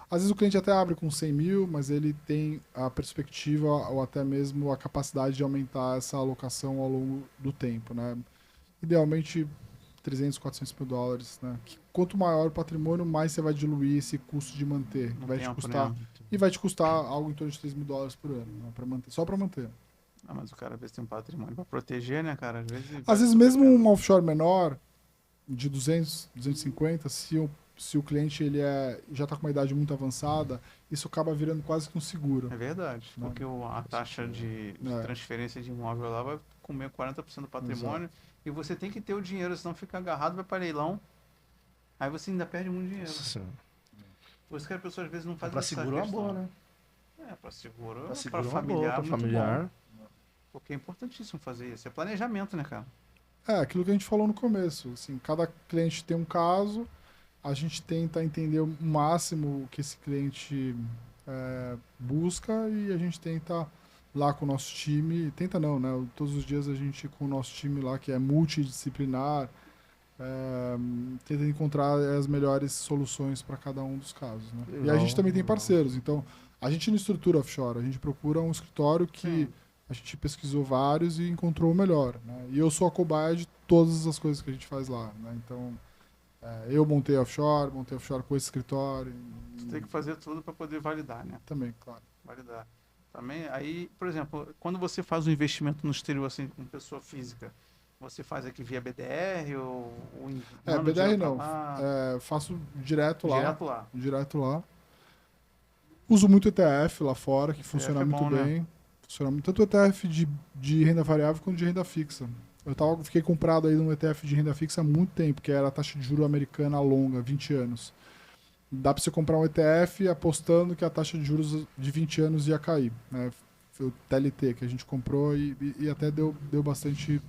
às vezes o cliente até abre com 100 mil, mas ele tem a perspectiva ou até mesmo a capacidade de aumentar essa alocação ao longo do tempo, né? Idealmente 300, 400 mil dólares, né? Quanto maior o patrimônio, mais você vai diluir esse custo de manter. No Vai te tempo, custar, né? e vai te custar algo em torno de 3 mil dólares por ano, né? Pra manter, só para manter. Ah, mas o cara às vezes tem um patrimônio para proteger, né, cara? Às vezes mesmo um offshore menor, de 200, 250, se o cliente ele já está com uma idade muito avançada, isso acaba virando quase que um seguro. É verdade, Não. porque a taxa de É. transferência de imóvel lá vai comer 40% do patrimônio e você tem que ter o dinheiro, senão fica agarrado, vai para leilão, aí você ainda perde muito dinheiro. Nossa senhora. Por isso que as pessoas às vezes não fazem Pra essa seguro é uma questão. boa, né? Para seguro, Pra para seguro é uma familiar, boa, pra muito familiar. bom. Porque é importantíssimo fazer isso. É planejamento, né, cara? Aquilo que a gente falou no começo. Assim, cada cliente tem um caso, a gente tenta entender o máximo o que esse cliente busca e a gente tenta lá com o nosso time, tenta não, né? Todos os dias a gente com o nosso time lá, que é multidisciplinar, tenta encontrar as melhores soluções para cada um dos casos, né? E a gente também tem parceiros, então a gente não estrutura offshore, a gente procura um escritório que Sim. a gente pesquisou vários e encontrou o melhor, né? E eu sou a cobaia de todas as coisas que a gente faz lá, né? Então eu montei offshore com esse escritório. Você tem que fazer tudo para poder validar, né? Também, claro. Validar. Também, aí, por exemplo, quando você faz um investimento no exterior, assim, com pessoa física, você faz aqui via BDR ou manda BDR dinheiro pra não. lá? Faço direto lá. Direto lá. Direto lá. Uso muito ETF lá fora, que funciona é muito bom, né? bem. Funciona muito, tanto ETF de renda variável quanto de renda fixa. Fiquei comprado aí num ETF de renda fixa há muito tempo, que era a taxa de juro americana longa, 20 anos. Dá para você comprar um ETF apostando que a taxa de juros de 20 anos ia cair, né? Foi o TLT que a gente comprou e até deu bastante...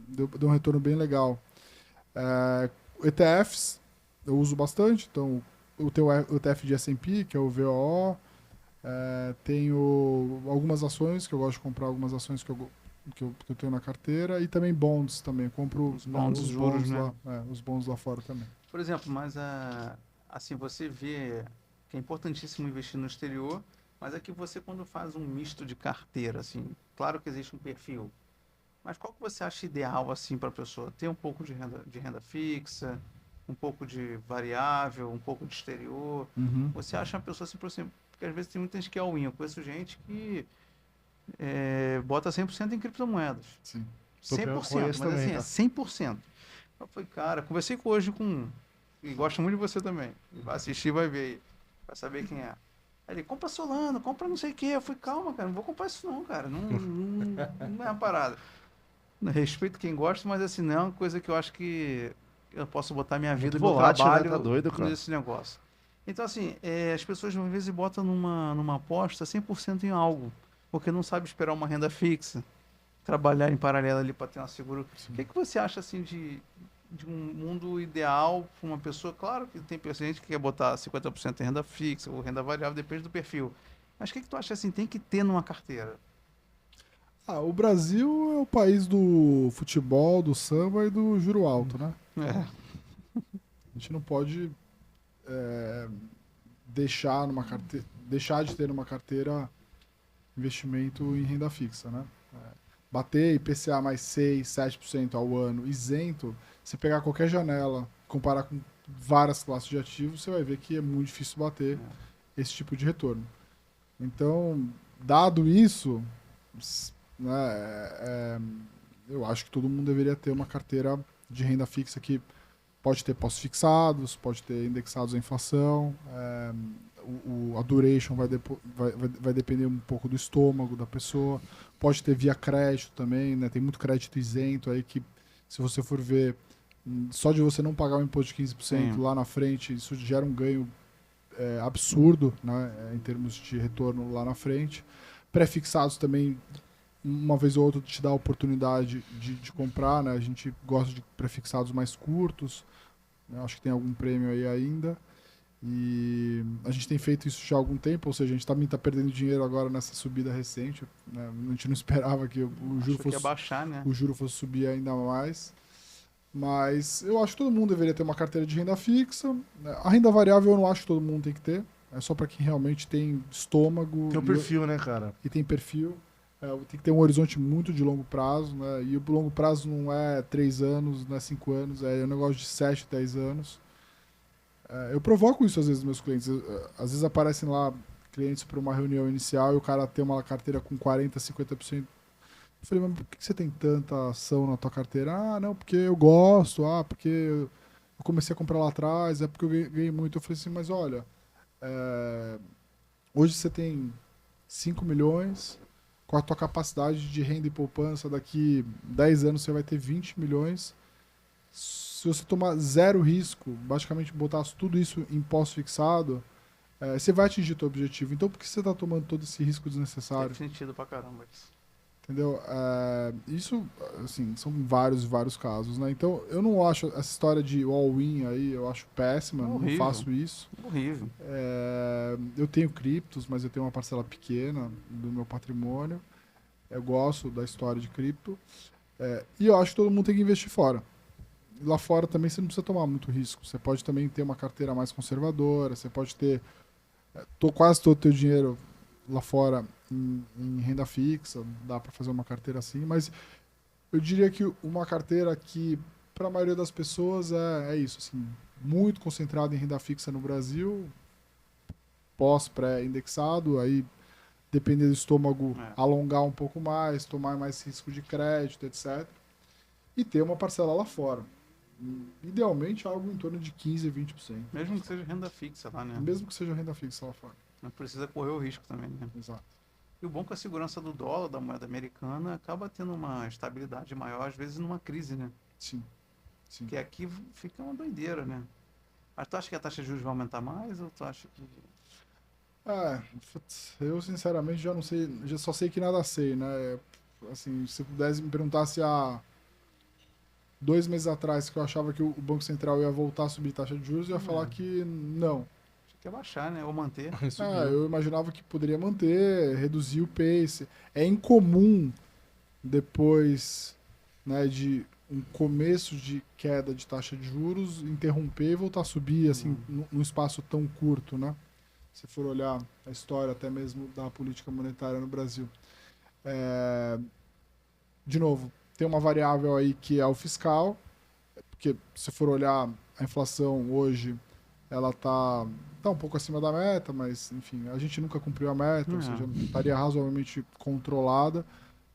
deu um retorno bem legal. ETFs eu uso bastante, então o ETF de S&P, que é o VOO, tenho algumas ações, que eu gosto de comprar algumas ações que eu tenho na carteira, e também bonds também, compro Os bonds, os juros, bonds né? lá, os bonds lá fora também. Por exemplo, mas assim, você vê que é importantíssimo investir no exterior, mas é que você quando faz um misto de carteira, assim, claro que existe um perfil, mas qual que você acha ideal assim para a pessoa? Ter um pouco de renda fixa, um pouco de variável, um pouco de exterior. Você acha uma pessoa assim, porque às vezes tem muita gente que é all-in. Eu conheço gente que bota 100% em criptomoedas. Sim. 100%, mas conheço assim, também, é tá? 100%. Eu falei, cara, conversei hoje com... E gosta muito de você também. Vai assistir, vai ver aí. Vai saber quem é. Aí ele, compra Solano, compra não sei o quê. Eu falei, calma, cara, não vou comprar isso não, cara. Não é uma parada. Respeito quem gosta, mas assim, não é uma coisa que eu acho que eu posso botar minha vida, Muito meu volátil, né? trabalho Tá doido, cara. nesse negócio. Então, assim, as pessoas às vezes botam numa aposta 100% em algo, porque não sabe esperar uma renda fixa, trabalhar em paralelo ali para ter uma seguro. O que você acha, assim, de um mundo ideal para uma pessoa? Claro que tem gente que quer botar 50% em renda fixa ou renda variável, depende do perfil. Mas o que tu acha, assim, tem que ter numa carteira? O Brasil é o país do futebol, do samba e do juro alto, né? É. A gente não pode deixar de ter numa carteira investimento em renda fixa, né? Bater IPCA mais 6, 7% ao ano, isento, você pegar qualquer janela, comparar com várias classes de ativos, você vai ver que é muito difícil bater esse tipo de retorno. Então, dado isso, né, eu acho que todo mundo deveria ter uma carteira de renda fixa que pode ter pós-fixados, pode ter indexados à inflação, a duration vai depender um pouco do estômago da pessoa, pode ter via crédito também, né? Tem muito crédito isento aí que, se você for ver, só de você não pagar o imposto de 15% lá na frente, isso gera um ganho absurdo, né? Em termos de retorno lá na frente. Pré-fixados também, uma vez ou outra, te dá a oportunidade de comprar, né? A gente gosta de pré-fixados mais curtos, né? Acho que tem algum prêmio aí ainda. E a gente tem feito isso já há algum tempo, ou seja, a gente também está perdendo dinheiro agora nessa subida recente, né? A gente não esperava que baixar, né? o juro fosse subir ainda mais. Mas eu acho que todo mundo deveria ter uma carteira de renda fixa. A renda variável eu não acho que todo mundo tem que ter. É só para quem realmente tem estômago. Tem um perfil, né, cara? E tem perfil. Tem que ter um horizonte muito de longo prazo, né? E o longo prazo não é 3 anos, não é 5 anos, é um negócio de 7, 10 anos. Eu provoco isso às vezes nos meus clientes. Às vezes aparecem lá clientes para uma reunião inicial e o cara tem uma carteira com 40%, 50%. Eu falei, mas por que você tem tanta ação na tua carteira? Ah, não, porque eu gosto, porque eu comecei a comprar lá atrás, é porque eu ganhei muito. Eu falei assim, mas olha, hoje você tem 5 milhões, com a tua capacidade de renda e poupança, daqui 10 anos você vai ter 20 milhões. Se você tomar zero risco, basicamente botar tudo isso em pós-fixado, você vai atingir o teu objetivo. Então por que você está tomando todo esse risco desnecessário? Tem sentido pra caramba isso. Entendeu? Isso, assim, são vários casos, né? Então, eu não acho essa história de all-in aí, eu acho péssima, não faço isso. Horrível. Eu tenho criptos, mas eu tenho uma parcela pequena do meu patrimônio. Eu gosto da história de cripto. E eu acho que todo mundo tem que investir fora. Lá fora também você não precisa tomar muito risco. Você pode também ter uma carteira mais conservadora, você pode ter quase todo o teu dinheiro lá fora em renda fixa, dá para fazer uma carteira assim, mas eu diria que uma carteira que para a maioria das pessoas é isso, assim, muito concentrada em renda fixa no Brasil, pós-pré-indexado, aí dependendo do estômago, alongar um pouco mais, tomar mais risco de crédito, etc. E ter uma parcela lá fora. Idealmente algo em torno de 15% a 20%. Mesmo que seja renda fixa lá, né? Mesmo que seja renda fixa lá fora. Não precisa correr o risco também, né? Exato. E o bom é que a segurança do dólar, da moeda americana, acaba tendo uma estabilidade maior, às vezes numa crise, né? Sim. Porque aqui fica uma doideira, né? Mas tu acha que a taxa de juros vai aumentar mais ou tu acha que... Eu sinceramente já não sei, já só sei que nada sei, né? Assim, se pudesse me perguntasse há 2 meses atrás que eu achava que o Banco Central ia voltar a subir taxa de juros, eu ia falar que não. Quer baixar, né? Ou manter. Eu imaginava que poderia manter, reduzir o pace. É incomum, depois, né, de um começo de queda de taxa de juros, interromper e voltar a subir assim, num espaço tão curto, né? Se for olhar a história até mesmo da política monetária no Brasil. De novo, tem uma variável aí que é o fiscal, porque se for olhar a inflação hoje, ela tá um pouco acima da meta, mas enfim, a gente nunca cumpriu a meta, ou seja, estaria razoavelmente controlada,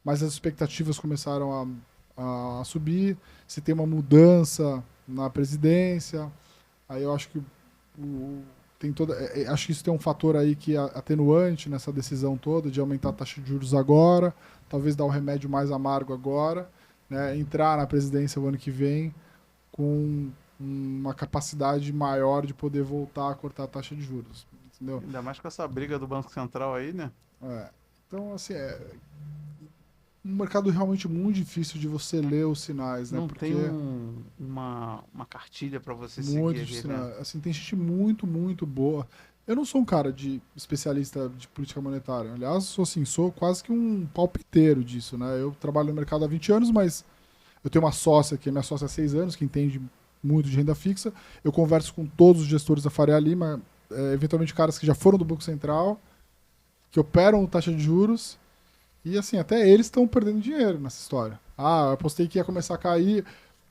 mas as expectativas começaram a subir. Se tem uma mudança na presidência, aí eu acho que acho que isso tem um fator aí que é atenuante nessa decisão toda de aumentar a taxa de juros agora, talvez dar o remédio mais amargo agora, né, entrar na presidência o ano que vem com uma capacidade maior de poder voltar a cortar a taxa de juros, entendeu? Ainda mais com essa briga do Banco Central aí, né? Então, assim, é um mercado realmente muito difícil de você ler os sinais, né? Não Porque tem uma cartilha para você muito seguir difícil, ali, né? né? Assim, tem gente muito, muito boa. Eu não sou um cara de especialista de política monetária. Aliás, sou quase que um palpiteiro disso, né? Eu trabalho no mercado há 20 anos, mas eu tenho uma sócia que é minha sócia há 6 anos, que entende muito de renda fixa. Eu converso com todos os gestores da Faria Lima, eventualmente caras que já foram do Banco Central, que operam taxa de juros. E assim, até eles estão perdendo dinheiro nessa história. Eu apostei que ia começar a cair.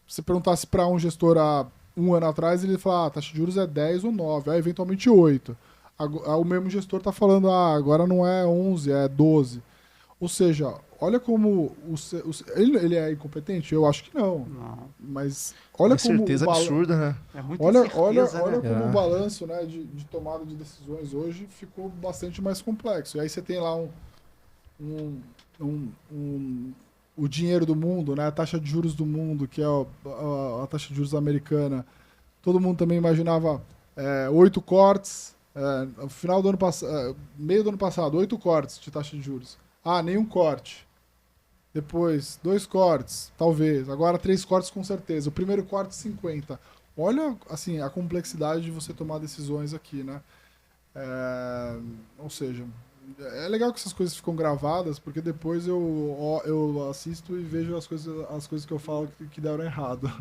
Se você perguntasse para um gestor há um ano atrás, ele ia falar, a taxa de juros é 10 ou 9, eventualmente 8. O mesmo gestor está falando, agora não é 11, é 12. Ou seja, olha como ele é incompetente? Eu acho que não. Não. Mas olha Uma como certeza absurda, né? É muita olha incerteza, né? como o balanço, né, de tomada de decisões hoje ficou bastante mais complexo. E aí você tem lá o dinheiro do mundo, né, a taxa de juros do mundo, que é a taxa de juros americana. Todo mundo também imaginava 8 cortes, no final do ano passado, meio do ano passado, 8 cortes de taxa de juros. Nenhum corte. Depois, 2 cortes, talvez. Agora 3 cortes com certeza. O primeiro corte, 50. Olha, assim, a complexidade de você tomar decisões aqui, né? Ou seja, é legal que essas coisas ficam gravadas, porque depois eu assisto e vejo as coisas que eu falo que deram errado.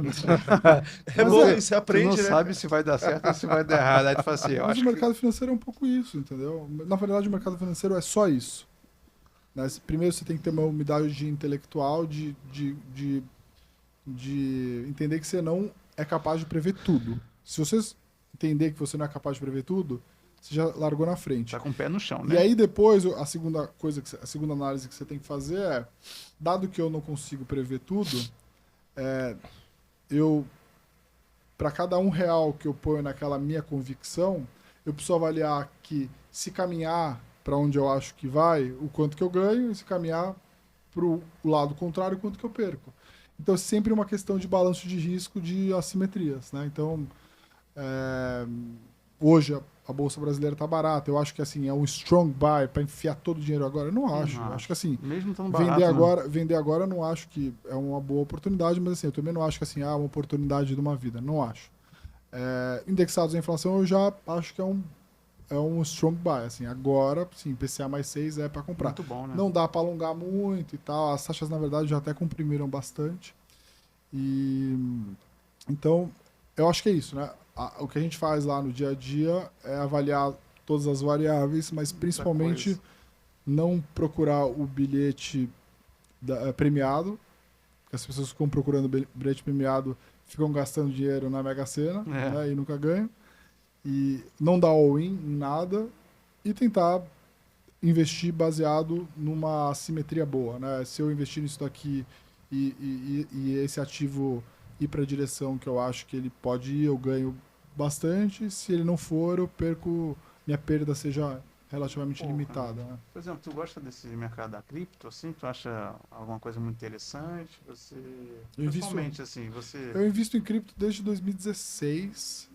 É Mas bom, você Tu aprende, não né? sabe se vai dar certo ou se vai dar errado. Aí tu fala assim, eu Mas acho o mercado financeiro é um pouco isso, entendeu? Na verdade, o mercado financeiro é só isso. Né? Primeiro você tem que ter uma humildade intelectual de entender que você não é capaz de prever tudo. Se você entender que você não é capaz de prever tudo, você já largou na frente. tá com o pé no chão, E né? aí depois, a segunda análise que você tem que fazer é, dado que eu não consigo prever tudo, para cada R$ 1 que eu ponho naquela minha convicção, eu preciso avaliar que se caminhar para onde eu acho que vai, o quanto que eu ganho, e se caminhar para o lado contrário, o quanto que eu perco. Então é sempre uma questão de balanço de risco, de assimetrias, né? Então, hoje a bolsa brasileira está barata. Eu acho que assim é um strong buy para enfiar todo o dinheiro agora. Eu não acho. Eu acho que assim Mesmo tão vender barato, né? vender agora eu não acho que é uma boa oportunidade, mas assim eu também não acho que assim uma oportunidade de uma vida. Não acho. Indexados à inflação eu já acho que é um strong buy. Assim agora, sim, PCA mais 6 é para comprar. Muito bom, né? Não dá para alongar muito e tal. As taxas na verdade já até comprimiram bastante. E então eu acho que é isso, né? O que a gente faz lá no dia a dia é avaliar todas as variáveis, mas principalmente não procurar o bilhete premiado, que as pessoas ficam procurando bilhete premiado, ficam gastando dinheiro na Mega Sena, né, e nunca ganham. E não dar all-in em nada e tentar investir numa simetria boa, né? Se eu investir nisso daqui e esse ativo ir para a direção que eu acho que ele pode ir, eu ganho bastante. Se ele não for, eu perco, minha perda seja relativamente limitada. Né? Por exemplo, tu gosta desse mercado da cripto, assim? Tu acha alguma coisa muito interessante? Pessoalmente, assim, Eu invisto em cripto desde 2016.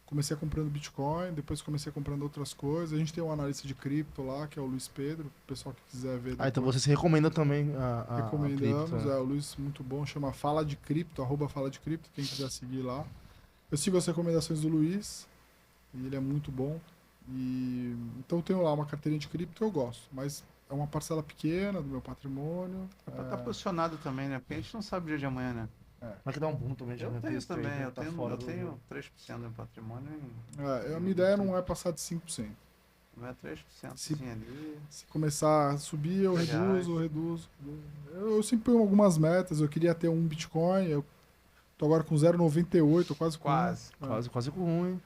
Comecei comprando Bitcoin, depois comecei comprando outras coisas. A gente tem um analista de cripto lá, que é o Luiz Pedro, o pessoal que quiser ver. Então você se recomenda também a Recomendamos, cripto, o Luiz muito bom, chama Fala de Cripto, @Fala de Cripto, quem quiser seguir lá. Eu sigo as recomendações do Luiz, e ele é muito bom. Então eu tenho lá uma carteirinha de cripto que eu gosto, mas é uma parcela pequena do meu patrimônio. Pra estar posicionado também, né? Porque a gente não sabe o dia de amanhã, né? Mas que dá um boom também. Eu tenho isso também, eu tenho do... 3% do patrimônio. A minha ideia não é passar de 5%. Não é 3%. Se começar a subir, eu reduzo. Eu sempre ponho algumas metas, eu queria ter um Bitcoin, eu tô agora com 0,98, quase com Quase com 1, hein?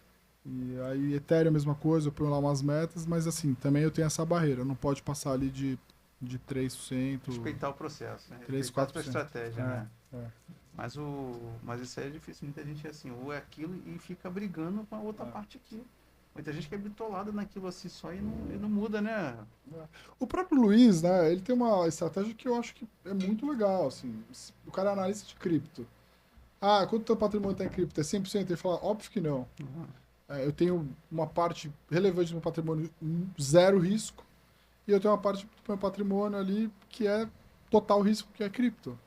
E aí Ethereum é a mesma coisa, eu ponho lá umas metas, mas assim, também eu tenho essa barreira, não pode passar ali de 3%. Respeitar o processo, né? 3, Respeitar 4%. a tua estratégia, né? Mas isso aí é difícil, muita gente é assim, ou é aquilo e fica brigando com a outra parte aqui. Muita gente que é bitolada naquilo assim só e não muda, né? O próprio Luiz, né, ele tem uma estratégia que eu acho que é muito legal, assim. O cara é analista de cripto. Quanto teu patrimônio está em cripto? É 100%? Ele fala, óbvio que não. Eu tenho uma parte relevante do meu patrimônio, zero risco, e eu tenho uma parte do meu patrimônio ali que é total risco, que é cripto.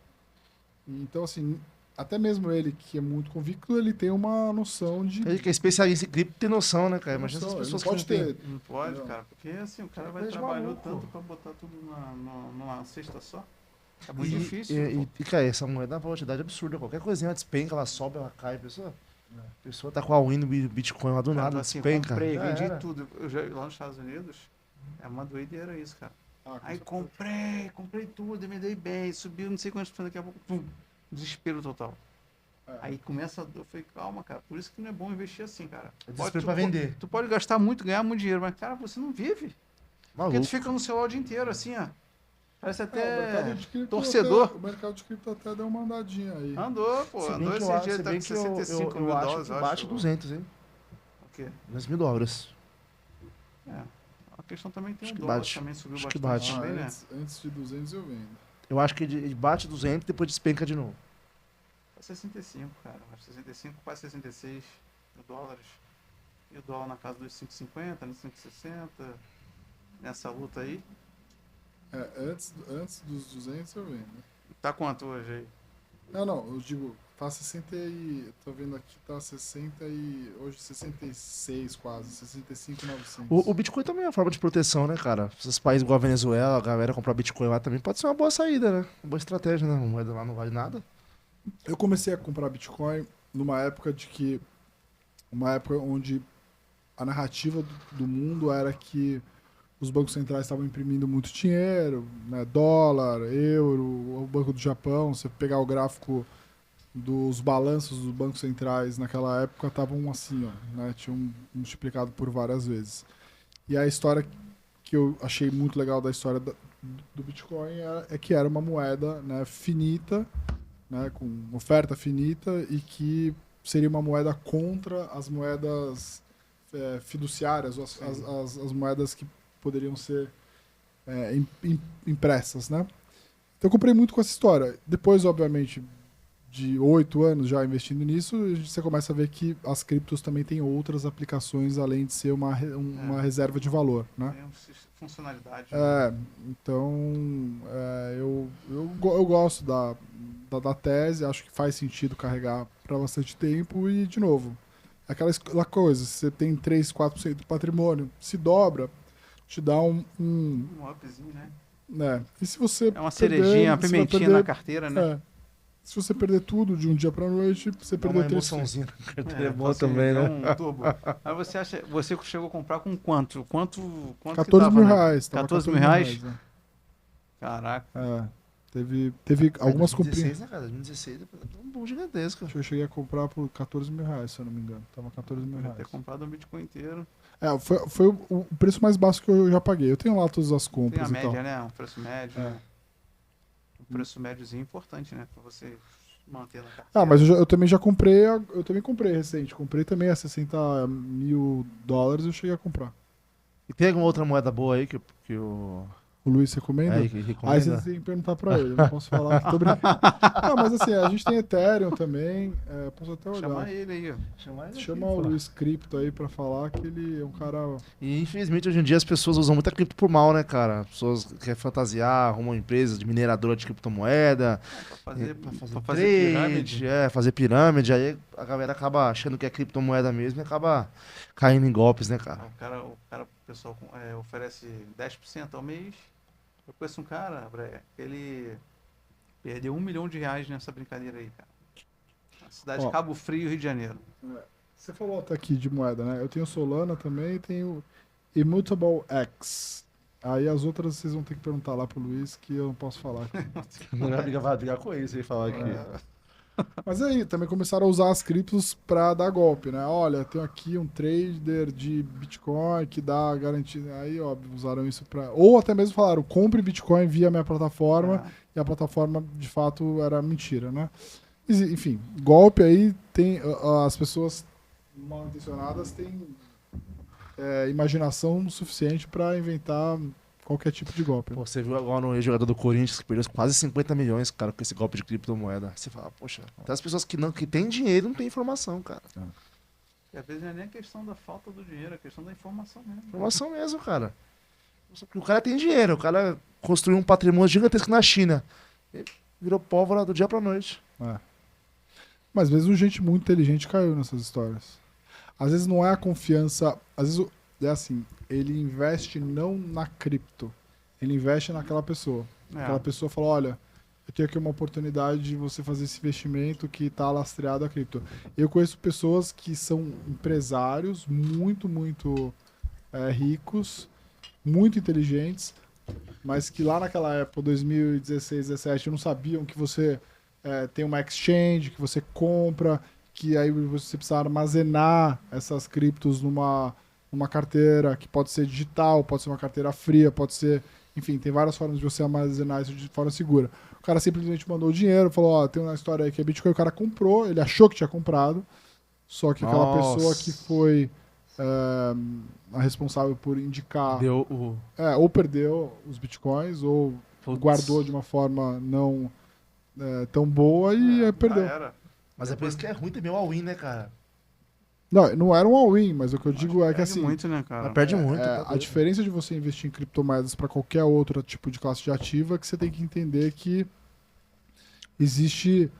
Então, assim, até mesmo ele, que é muito convicto, ele tem uma noção de... Ele que é especialista em cripto tem noção, né, cara? Imagina essas Ele pessoas não que pode não têm. ter... Não pode, Não. cara, porque assim, o cara É vai coisa de trabalhou maluco. tanto pra botar tudo numa cesta só. É muito difícil. Cara, essa moeda é uma volatilidade absurda. Qualquer coisinha despenca, ela sobe, ela cai. A pessoa tá com a win no Bitcoin lá do Cara, nada, assim, despenca. comprei, Já vendi era. tudo. Lá nos Estados Unidos, é uma doideira isso, cara. Com Aí certeza. comprei tudo, me dei bem, subiu não sei quantos por cento, daqui a pouco, pum, desespero total. Aí começa, eu falei, calma, cara, por isso que não é bom investir assim, cara. É desespero pra vender. Tu pode gastar muito, ganhar muito dinheiro, mas, cara, você não vive. Porque Maluco. tu fica no celular o dia inteiro, assim, ó. Parece O até mercado de cripto torcedor. o mercado de cripto até deu uma andadinha aí. Andou, pô, Se bem andou que esse eu, dia, se tá bem com que eu, 65 eu mil acho dólares, que eu bate acho. 200, hein? O quê? $200. É. A questão também tem Acho o que dólar, bate. também subiu Acho que bastante bate. também, né? Antes de 200 eu vendo. Eu acho que ele bate 200 e depois despenca de novo. 65, cara. 65, quase 66 mil dólares. E o dólar na casa dos 5,50, nos 5,60. Nessa luta aí. Antes dos 200 eu vendo. Tá quanto hoje aí? Não, eu digo, tá 60 e... Tô vendo aqui, tá 60 e... Hoje 66 quase, 65,900. O Bitcoin também é uma forma de proteção, né, cara? Esses países igual a Venezuela, a galera comprar Bitcoin lá também pode ser uma boa saída, né? Uma boa estratégia, né? A moeda lá não vale nada. Eu comecei a comprar Bitcoin numa época onde a narrativa do mundo era que os bancos centrais estavam imprimindo muito dinheiro, né, dólar, euro, o Banco do Japão. Você pegar o gráfico dos balanços dos bancos centrais naquela época estavam assim, ó, né, tinham multiplicado por várias vezes. E a história que eu achei muito legal da história do Bitcoin é que era uma moeda, né, finita, né, com oferta finita, e que seria uma moeda contra as moedas fiduciárias, ou as moedas que poderiam ser impressas, né? Então eu comprei muito com essa história. Depois, obviamente, de 8 anos já investindo nisso, você começa a ver que as criptos também têm outras aplicações além de ser uma reserva de valor, né? Tem uma funcionalidade. Né? Então eu gosto da tese, acho que faz sentido carregar para bastante tempo e, de novo, aquela coisa, você tem 3, 4% do patrimônio, se dobra, te dá um upzinho, né? né? E se você é uma cerejinha, uma pimentinha na carteira, né? Se você perder tudo de um dia pra noite, você perdeu 3%. Uma emoçãozinha na carteira é boa também, né? Um turbo. Aí você chegou a comprar com quanto? Quanto 14 mil reais. 14 mil reais? Né? Caraca. Teve algumas comprinhas. 2016, né, cara? 2016 é um boom gigantesco. Eu cheguei a comprar por 14 mil reais, se eu não me engano. Tava 14 mil reais. Ter comprado um Bitcoin inteiro. Foi o preço mais baixo que eu já paguei. Eu tenho lá todas as compras. Tem a média, tal. né? Um preço médio. Né? Um preço médiozinho importante, né? Pra você manter na carteira. Mas eu também já comprei. Eu também comprei recente. Comprei também a 60 mil dólares, eu cheguei a comprar. E tem alguma outra moeda boa aí que o O Luiz recomenda? que recomenda? Aí você tem que perguntar pra ele, eu não posso falar que tô brincando. Não, mas assim, a gente tem Ethereum também, posso até olhar. Chama ele aí, ó. Chama o Luiz Cripto aí pra falar que ele é um cara... E infelizmente hoje em dia as pessoas usam muita cripto por mal, né, cara? As pessoas querem fantasiar, arrumam empresas de mineradora de criptomoeda. Pra fazer pirâmide. Fazer pirâmide. Aí a galera acaba achando que é criptomoeda mesmo e acaba caindo em golpes, né, cara? O pessoal oferece 10% ao mês. Eu conheço um cara, Breia, que ele perdeu R$1 milhão nessa brincadeira aí, cara. Na cidade de Cabo Frio, Rio de Janeiro. Você falou até aqui de moeda, né? Eu tenho Solana também e tenho Immutable X. Aí as outras vocês vão ter que perguntar lá pro Luiz, que eu não posso falar aqui. Não vai brigar com isso e falar aqui. Mas aí, também começaram a usar as criptos para dar golpe, né? Olha, tenho aqui um trader de Bitcoin que dá garantia. Aí, óbvio, usaram isso para... Ou até mesmo falaram, compre Bitcoin via minha plataforma, e a plataforma, de fato, era mentira, né? Enfim, golpe aí tem... As pessoas mal intencionadas têm imaginação suficiente para inventar qualquer tipo de golpe. Pô, você viu agora um jogador do Corinthians que perdeu quase 50 milhões, cara, com esse golpe de criptomoeda. Você fala, poxa, até as pessoas que têm dinheiro não têm informação, cara. E às vezes não é nem a questão da falta do dinheiro, é a questão da informação mesmo. Informação mesmo, cara. O cara tem dinheiro, o cara construiu um patrimônio gigantesco na China. Ele virou pólvora do dia pra noite. Mas mesmo gente muito inteligente caiu nessas histórias. Às vezes não é a confiança, às vezes é assim, ele investe não na cripto, ele investe naquela pessoa. Aquela pessoa fala, olha, eu tenho aqui uma oportunidade de você fazer esse investimento que está lastreado a cripto. Eu conheço pessoas que são empresários muito ricos, muito inteligentes, mas que lá naquela época, 2016, 2017, não sabiam que você tem uma exchange, que você compra, que aí você precisa armazenar essas criptos numa carteira que pode ser digital, pode ser uma carteira fria, pode ser... Enfim, tem várias formas de você armazenar isso de forma segura. O cara simplesmente mandou o dinheiro, falou, ó, tem uma história aí que é Bitcoin, o cara comprou, ele achou que tinha comprado, só que aquela pessoa que foi a responsável por indicar... ou perdeu os Bitcoins, ou guardou de uma forma não tão boa e perdeu. Mas é por isso que é ruim também o all-in, né, cara? Não era um all-in, mas o que eu digo é que assim... Perde muito, né, cara? Perde muito. A diferença de você investir em criptomoedas para qualquer outro tipo de classe de ativo é que você tem que entender que existe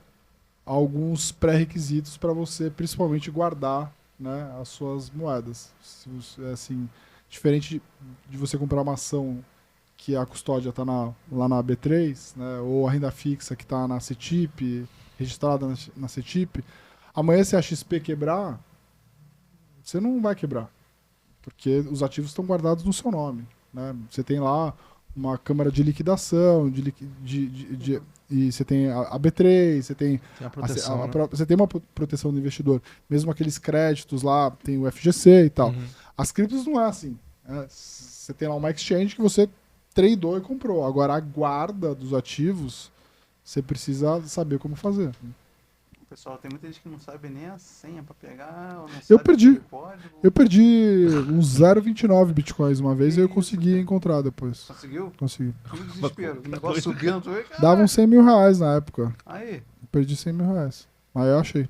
alguns pré-requisitos para você, principalmente, guardar, né, as suas moedas. Assim, diferente de você comprar uma ação que a custódia está lá na B3, né, ou a renda fixa que está na CETIP, registrada na CETIP, amanhã se a XP quebrar, você não vai quebrar, porque os ativos estão guardados no seu nome, né? Você tem lá uma câmara de liquidação, e você tem a B3, você tem a proteção, né? você tem uma proteção do investidor. Mesmo aqueles créditos lá, tem o FGC e tal. Uhum. As criptos não é assim. Você tem lá uma exchange que você tradou e comprou. Agora, a guarda dos ativos, você precisa saber como fazer. Pessoal, tem muita gente que não sabe nem a senha pra pegar. Ou não Eu sabe perdi. o código. Eu perdi uns 0,29 bitcoins uma vez e eu consegui encontrar depois. Conseguiu? Consegui. Que desespero. O negócio subindo. Tu vê, cara. Dava uns 100 mil reais na época. Aí. Eu perdi 100 mil reais. Aí eu achei.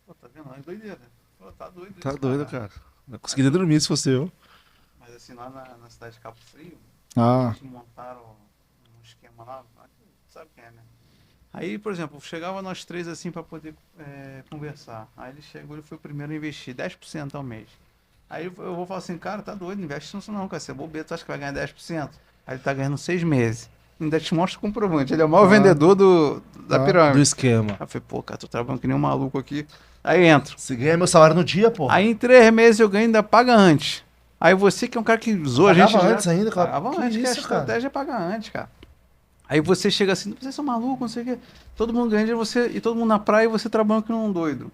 Pô, tá vendo? É doideira. Pô, tá doido. Tá isso, doido, cara. Não conseguiria dormir se fosse eu. Mas assim, lá na cidade de Cabo Frio, Ah, eles montaram um esquema lá. Sabe quem é, né? Aí, por exemplo, chegava nós três assim pra poder conversar. Aí ele chegou, ele foi o primeiro a investir 10% ao mês. Aí eu vou falar assim, cara, tá doido, não investe nisso não, cara. Você é bobeira, tu acha que vai ganhar 10%? Aí ele tá ganhando 6 meses. Ainda te mostra o comprovante. Ele é o maior vendedor da pirâmide. Do esquema. Aí eu falei, pô, cara, tô trabalhando que nem um maluco aqui. Aí entro. Você ganha meu salário no dia, pô. Aí em 3 meses eu ganho e ainda paga antes. Aí você que é um cara que zoa a gente... Pagava antes ainda, cara. Pagava Que antes, que a isso, cara? estratégia é pagar antes, cara. Aí você chega assim, vocês são malucos, não sei o quê. Todo mundo ganha dinheiro, e todo mundo na praia e você trabalhando que não é um doido.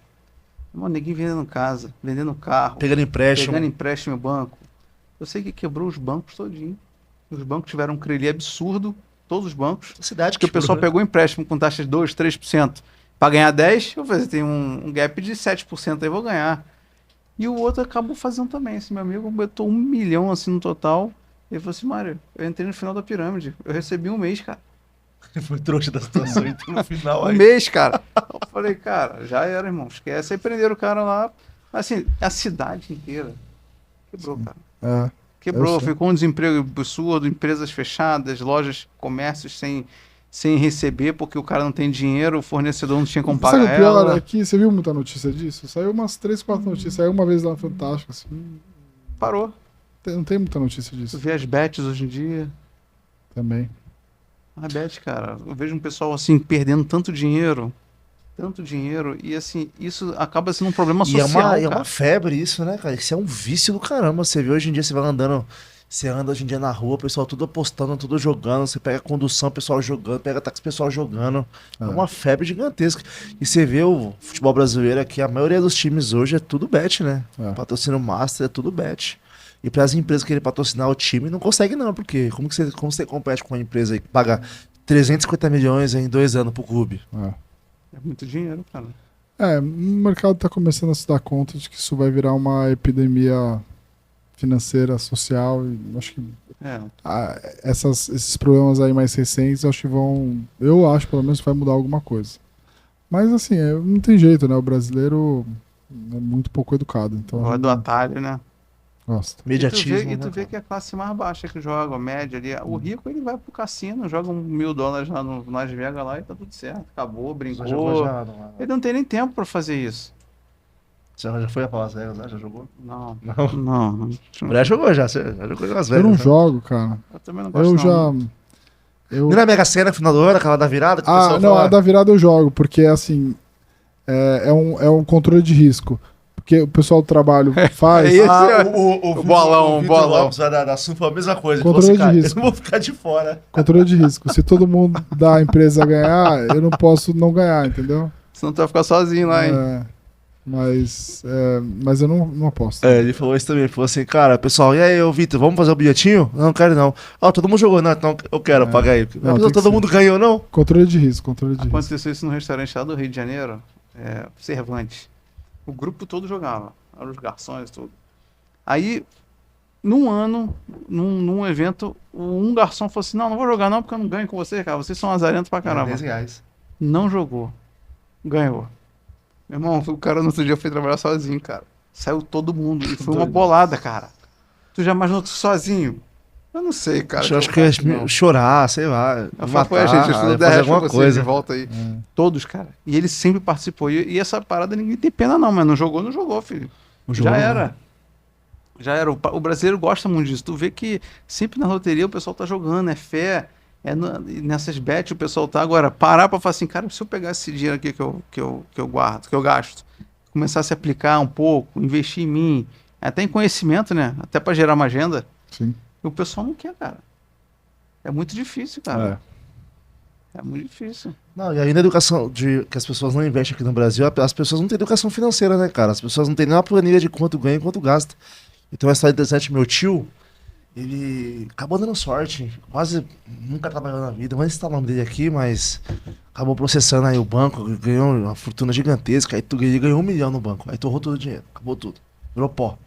Mano, ninguém vendendo casa, vendendo carro, Pegando empréstimo. pegando empréstimo no banco. Eu sei que quebrou os bancos todinho. Os bancos tiveram um crédito absurdo, todos os bancos. Cidade Porque o pessoal pegou empréstimo com taxa de 2%, 3%. Para ganhar 10%, eu falei, tem um gap de 7% aí, vou ganhar. E o outro acabou fazendo também. Esse meu amigo botou 1 milhão assim no total. Ele falou assim, Mário, eu entrei no final da pirâmide. Eu recebi um mês, cara. Foi trouxa da situação, então no final Um aí. mês, cara. Eu falei, cara, já era, irmão. Esquece. Aí prenderam o cara lá. Assim, a cidade inteira quebrou, cara. Quebrou. eu sei. Ficou um desemprego absurdo, empresas fechadas, lojas, comércios sem receber, porque o cara não tem dinheiro, o fornecedor não tinha como Sabe pagar o pior ela. é que você viu muita notícia disso? Saiu umas 3, 4 notícias. Saiu uma vez lá no Fantástico, assim. Parou. Não tem muita notícia Tu disso vê as bets hoje em dia. também. A bet, cara, eu vejo um pessoal assim perdendo tanto dinheiro, e assim, isso acaba sendo um problema E social, é cara. uma febre isso, né, cara? Isso é um vício do caramba. Você vê hoje em dia, você vai andando, você anda hoje em dia na rua, o pessoal tudo apostando, tudo jogando. Você pega a condução, o pessoal jogando, pega táxi, o pessoal jogando. É uma febre gigantesca. E você vê o futebol brasileiro aqui, a maioria dos times hoje é tudo bet, né? Patrocínio Master é tudo bet. E para as empresas querem patrocinar o time, não consegue não, porque como você compete com uma empresa aí que paga 350 milhões em 2 anos pro clube? É muito dinheiro, cara. O mercado está começando a se dar conta de que isso vai virar uma epidemia financeira, social, e acho que É. esses problemas aí mais recentes, acho que eu acho pelo menos que vai mudar alguma coisa. Mas assim, não tem jeito, né? O brasileiro é muito pouco educado, então Gosta do atalho, né? gosta. Mediatismo, E tu vê né, que é a classe mais baixa que joga, a média ali. O rico, ele vai pro cassino, joga $1.000 lá no Las Vegas lá e tá tudo certo. Acabou, Já brincou. jogou já? Não, Ele não tem nem tempo pra fazer isso. já foi pra Las Vegas, né? Já jogou? Não. Não. Não. A mulher jogou já, você já jogou em Las Eu Vegas. não né? jogo, cara. Eu também não gosto Eu não. já. Eu... Nem na Mega Sena, final do ano, aquela da virada, que o Ah, pessoal não, fala... a da virada eu jogo, porque assim, é um controle de risco. Porque o pessoal do trabalho faz. É isso. o bolão, o Vitor bolão. Lopes da Sul falou a mesma coisa. Ele Controle falou assim, de cara, risco. eu não vou ficar de fora. Controle de risco. Se todo mundo da empresa ganhar, eu não posso não ganhar, entendeu? Senão tu vai ficar sozinho lá, hein? Mas eu não aposto. É, ele falou isso também. Ele falou assim, cara, pessoal, e aí, ô Vitor, vamos fazer o bilhetinho? Não, quero não. Ó, todo mundo jogou, não, então eu quero, paga aí. Não, Mas tem que todo ser. mundo ganhou, não? Controle de risco, controle de risco. Aconteceu isso no restaurante lá do Rio de Janeiro, Cervantes. O grupo todo jogava, eram os garçons e tudo. Aí, num ano, num evento, um garçom falou assim, não vou jogar não, porque eu não ganho com vocês, cara, vocês são azarentos pra caramba. R$10. Não jogou. Ganhou. Meu irmão, o cara no outro dia foi trabalhar sozinho, cara. Saiu todo mundo. E foi uma Doido. bolada, cara. Tu já imaginou tu sozinho? Eu não sei, cara. Eu acho que eu ia chorar, sei lá. Eu falo, pô, gente, eu fazer fazer alguma coisa. de volta aí. Todos, cara. E ele sempre participou. E essa parada ninguém tem pena não, mas não jogou, filho. Não jogou, Já não. era. Já era. O brasileiro gosta muito disso. Tu vê que sempre na loteria o pessoal tá jogando, é fé. Nessas bets o pessoal tá. Agora, parar pra falar assim, cara, se eu pegar esse dinheiro aqui que eu guardo, que eu gasto, começar a se aplicar um pouco, investir em mim, até em conhecimento, né? Até pra gerar uma agenda. Sim. E o pessoal não quer, cara. É muito difícil, cara. É muito difícil. Não, e aí na educação que as pessoas não investem aqui no Brasil, as pessoas não têm educação financeira, né, cara? As pessoas não têm nem uma planilha de quanto ganha e quanto gasta. Então essa interessante, meu tio, ele acabou dando sorte, quase nunca trabalhou na vida, mas está o nome dele aqui, mas acabou processando aí o banco, ganhou uma fortuna gigantesca, aí ele ganhou 1 milhão no banco, aí torrou todo o dinheiro, acabou tudo, virou pó.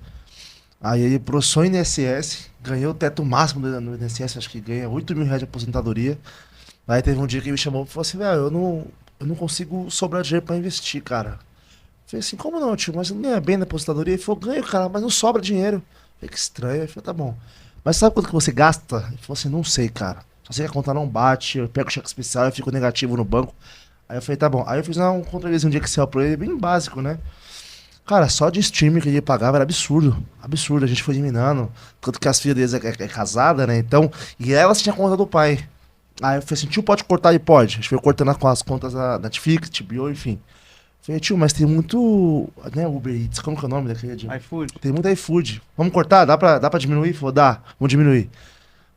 Aí ele processou o INSS, ganhou o teto máximo no INSS, acho que ganha R$8.000 de aposentadoria. Aí teve um dia que ele me chamou e falou assim, velho, eu não consigo sobrar dinheiro pra investir, cara. Eu falei assim, como não, tio? Mas não ganha bem na aposentadoria? Ele falou, ganho, cara, mas não sobra dinheiro. Eu falei, que estranho. Ele falou, tá bom. Mas sabe quanto que você gasta? Ele falou assim, não sei, cara. Só sei que a conta não bate, eu pego o cheque especial e fico negativo no banco. Aí eu falei, tá bom. Aí eu fiz um controlezinho de Excel pra ele, bem básico, né? Cara, só de streaming que ele pagava era absurdo. Absurdo, a gente foi eliminando. Tanto que as filhas deles é casada, né? Então, e elas tinham conta do pai. Aí eu falei assim, tio, pode cortar? Ele pode. A gente foi cortando com as contas da Netflix, HBO, enfim. Eu falei, tio, mas tem muito, né, Uber Eats, como que é o nome daquele? iFood. Tem muito iFood. Vamos cortar? Dá pra diminuir? Falou, dá, vamos diminuir.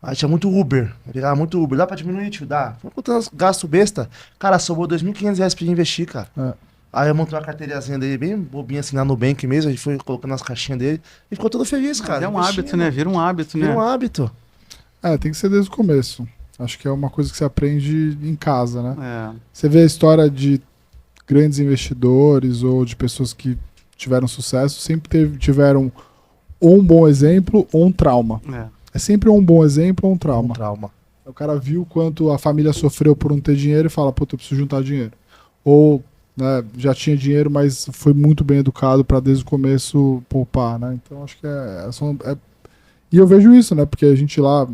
Aí tinha muito Uber. Eu pegava muito Uber. Dá pra diminuir, tio? Dá. Vamos cortando gasto besta. Cara, sobrou R$2.500 pra investir, cara. Aí eu montei uma carteirazinha dele bem bobinha assim na Nubank mesmo. A gente foi colocando as caixinhas dele e ficou todo feliz, cara. Mas é um hábito, né? Vira um hábito, né? Vira um hábito. Tem que ser desde o começo. Acho que é uma coisa que você aprende em casa, né? É. Você vê a história de grandes investidores ou de pessoas que tiveram sucesso, sempre tiveram ou um bom exemplo ou um trauma. É sempre um bom exemplo ou um trauma. Um trauma. O cara viu quanto a família sofreu por não ter dinheiro e fala, puta, eu preciso juntar dinheiro. Ou, né, já tinha dinheiro, mas foi muito bem educado para desde o começo poupar, né? Então acho que E eu vejo isso, né? Porque a gente lá...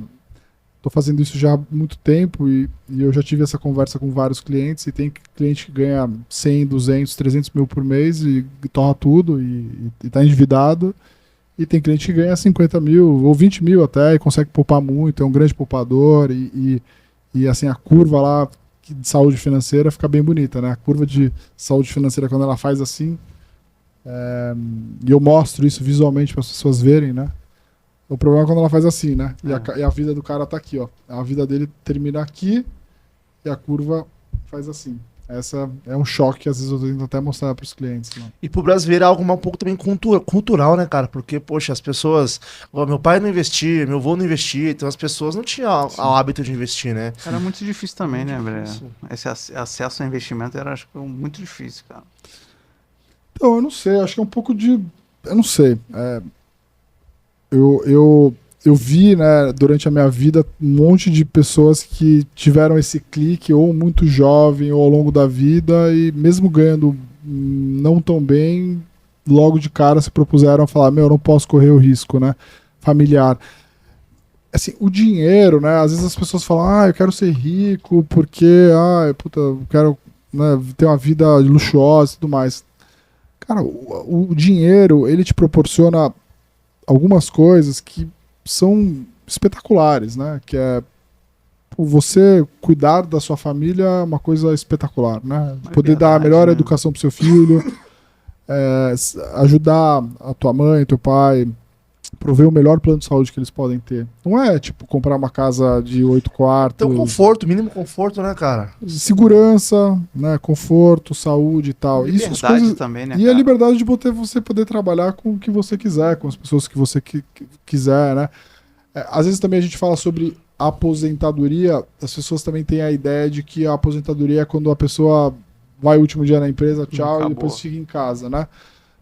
Tô fazendo isso já há muito tempo e eu já tive essa conversa com vários clientes e tem cliente que ganha 100, 200, 300 mil por mês e torra tudo e tá endividado. E tem cliente que ganha 50 mil ou 20 mil até e consegue poupar muito, é um grande poupador e assim, a curva lá de saúde financeira fica bem bonita, né? A curva de saúde financeira, quando ela faz assim, e eu mostro isso visualmente para as pessoas verem, né? O problema é quando ela faz assim, né? E a vida do cara tá aqui, ó. A vida dele termina aqui e a curva faz assim. Essa é um choque que às vezes eu tento até mostrar para os clientes. Né? E pro brasileiro é algo um pouco também cultural, né, cara? Porque, poxa, as pessoas... meu pai não investia, meu avô não investia, então as pessoas não tinham o hábito de investir, né? Era muito difícil também, Muito né, Bré? difícil. Esse acesso ao investimento era, acho que, muito difícil, cara. Então, eu não sei. Acho que é um pouco de... Eu não sei. eu vi, né, durante a minha vida, um monte de pessoas que tiveram esse clique, ou muito jovem, ou ao longo da vida, e mesmo ganhando não tão bem, logo de cara se propuseram a falar, eu não posso correr o risco, né, familiar. Assim, o dinheiro, né, às vezes as pessoas falam, eu quero ser rico porque, eu quero, né, ter uma vida luxuosa e tudo mais. Cara, o dinheiro, ele te proporciona algumas coisas que são espetaculares, né? Que é você cuidar da sua família é uma coisa espetacular, né? Poder dar a melhor educação pro seu filho, ajudar a tua mãe, teu pai, prover o melhor plano de saúde que eles podem ter. Não é, tipo, comprar uma casa de 8 quartos... Então, conforto, mínimo conforto, né, cara? Segurança, né? Conforto, saúde e tal. Liberdade isso, coisas... também, né, E cara? a liberdade de você poder trabalhar com o que você quiser, com as pessoas que você quiser, né? Às vezes também a gente fala sobre aposentadoria, as pessoas também têm a ideia de que a aposentadoria é quando a pessoa vai o último dia na empresa, tchau, Acabou. e depois fica em casa, né?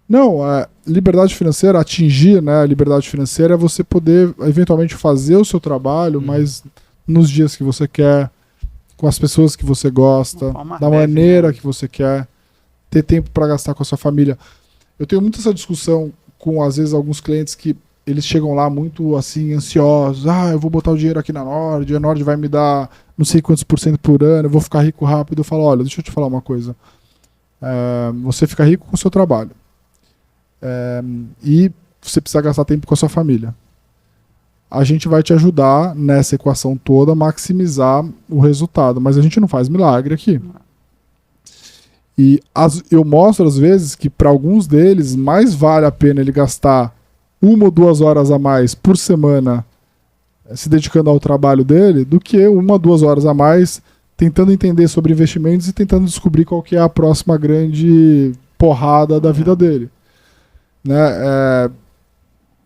Não, liberdade financeira, atingir, né, a liberdade financeira é você poder eventualmente fazer o seu trabalho, mas nos dias que você quer, com as pessoas que você gosta, da maneira que você quer, ter tempo para gastar com a sua família. Eu tenho muito essa discussão com, às vezes, alguns clientes que eles chegam lá muito, assim, ansiosos. Eu vou botar o dinheiro aqui na Nord, a Nord vai me dar não sei quantos % por ano, eu vou ficar rico rápido. Eu falo, olha, deixa eu te falar uma coisa. Você fica rico com o seu trabalho. E você precisa gastar tempo com a sua família. A gente vai te ajudar nessa equação toda a maximizar o resultado, mas a gente não faz milagre aqui. E eu mostro às vezes que para alguns deles mais vale a pena ele gastar 1 ou 2 horas a mais por semana se dedicando ao trabalho dele do que 1 ou 2 horas a mais tentando entender sobre investimentos e tentando descobrir qual que é a próxima grande porrada da vida dele. Né?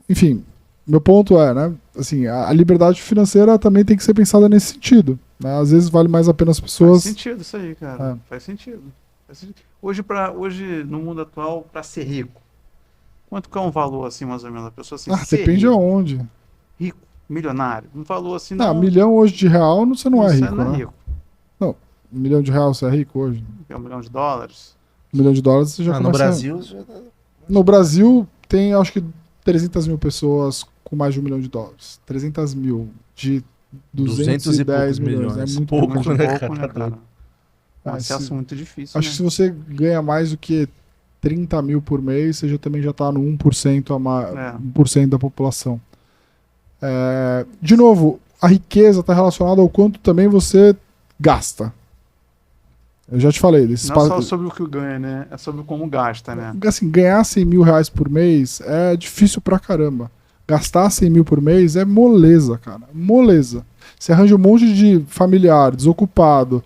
Enfim, meu ponto né? Assim, a liberdade financeira também tem que ser pensada nesse sentido. Né? Às vezes vale mais a pena as pessoas... Faz sentido isso aí, cara. Faz sentido. Hoje, no mundo atual, para ser rico, quanto que é um valor, assim, mais ou menos? A pessoa assim, depende rico, aonde. Rico, milionário. Um valor assim, não... $1 milhão hoje de real você não é rico, não é né? rico. Não, $1 milhão de real você é rico hoje? É $1 milhão. $1 milhão você já começa... No Brasil... No Brasil tem, acho que, 300 mil pessoas com mais de $1 milhão. 300 mil de 210 milhões. É muito pouco, muito né, pouco, né, cara? É um acesso muito difícil, acho né? que se você ganha mais do que 30 mil por mês, você também já está no 1% 1% da população. De novo, a riqueza está relacionada ao quanto também você gasta. Eu já te falei. Não só sobre o que ganha, né? É sobre como gasta, né? Assim, ganhar 100 mil reais por mês é difícil pra caramba. Gastar 100 mil por mês é moleza, cara. Moleza. Você arranja um monte de familiar, desocupado,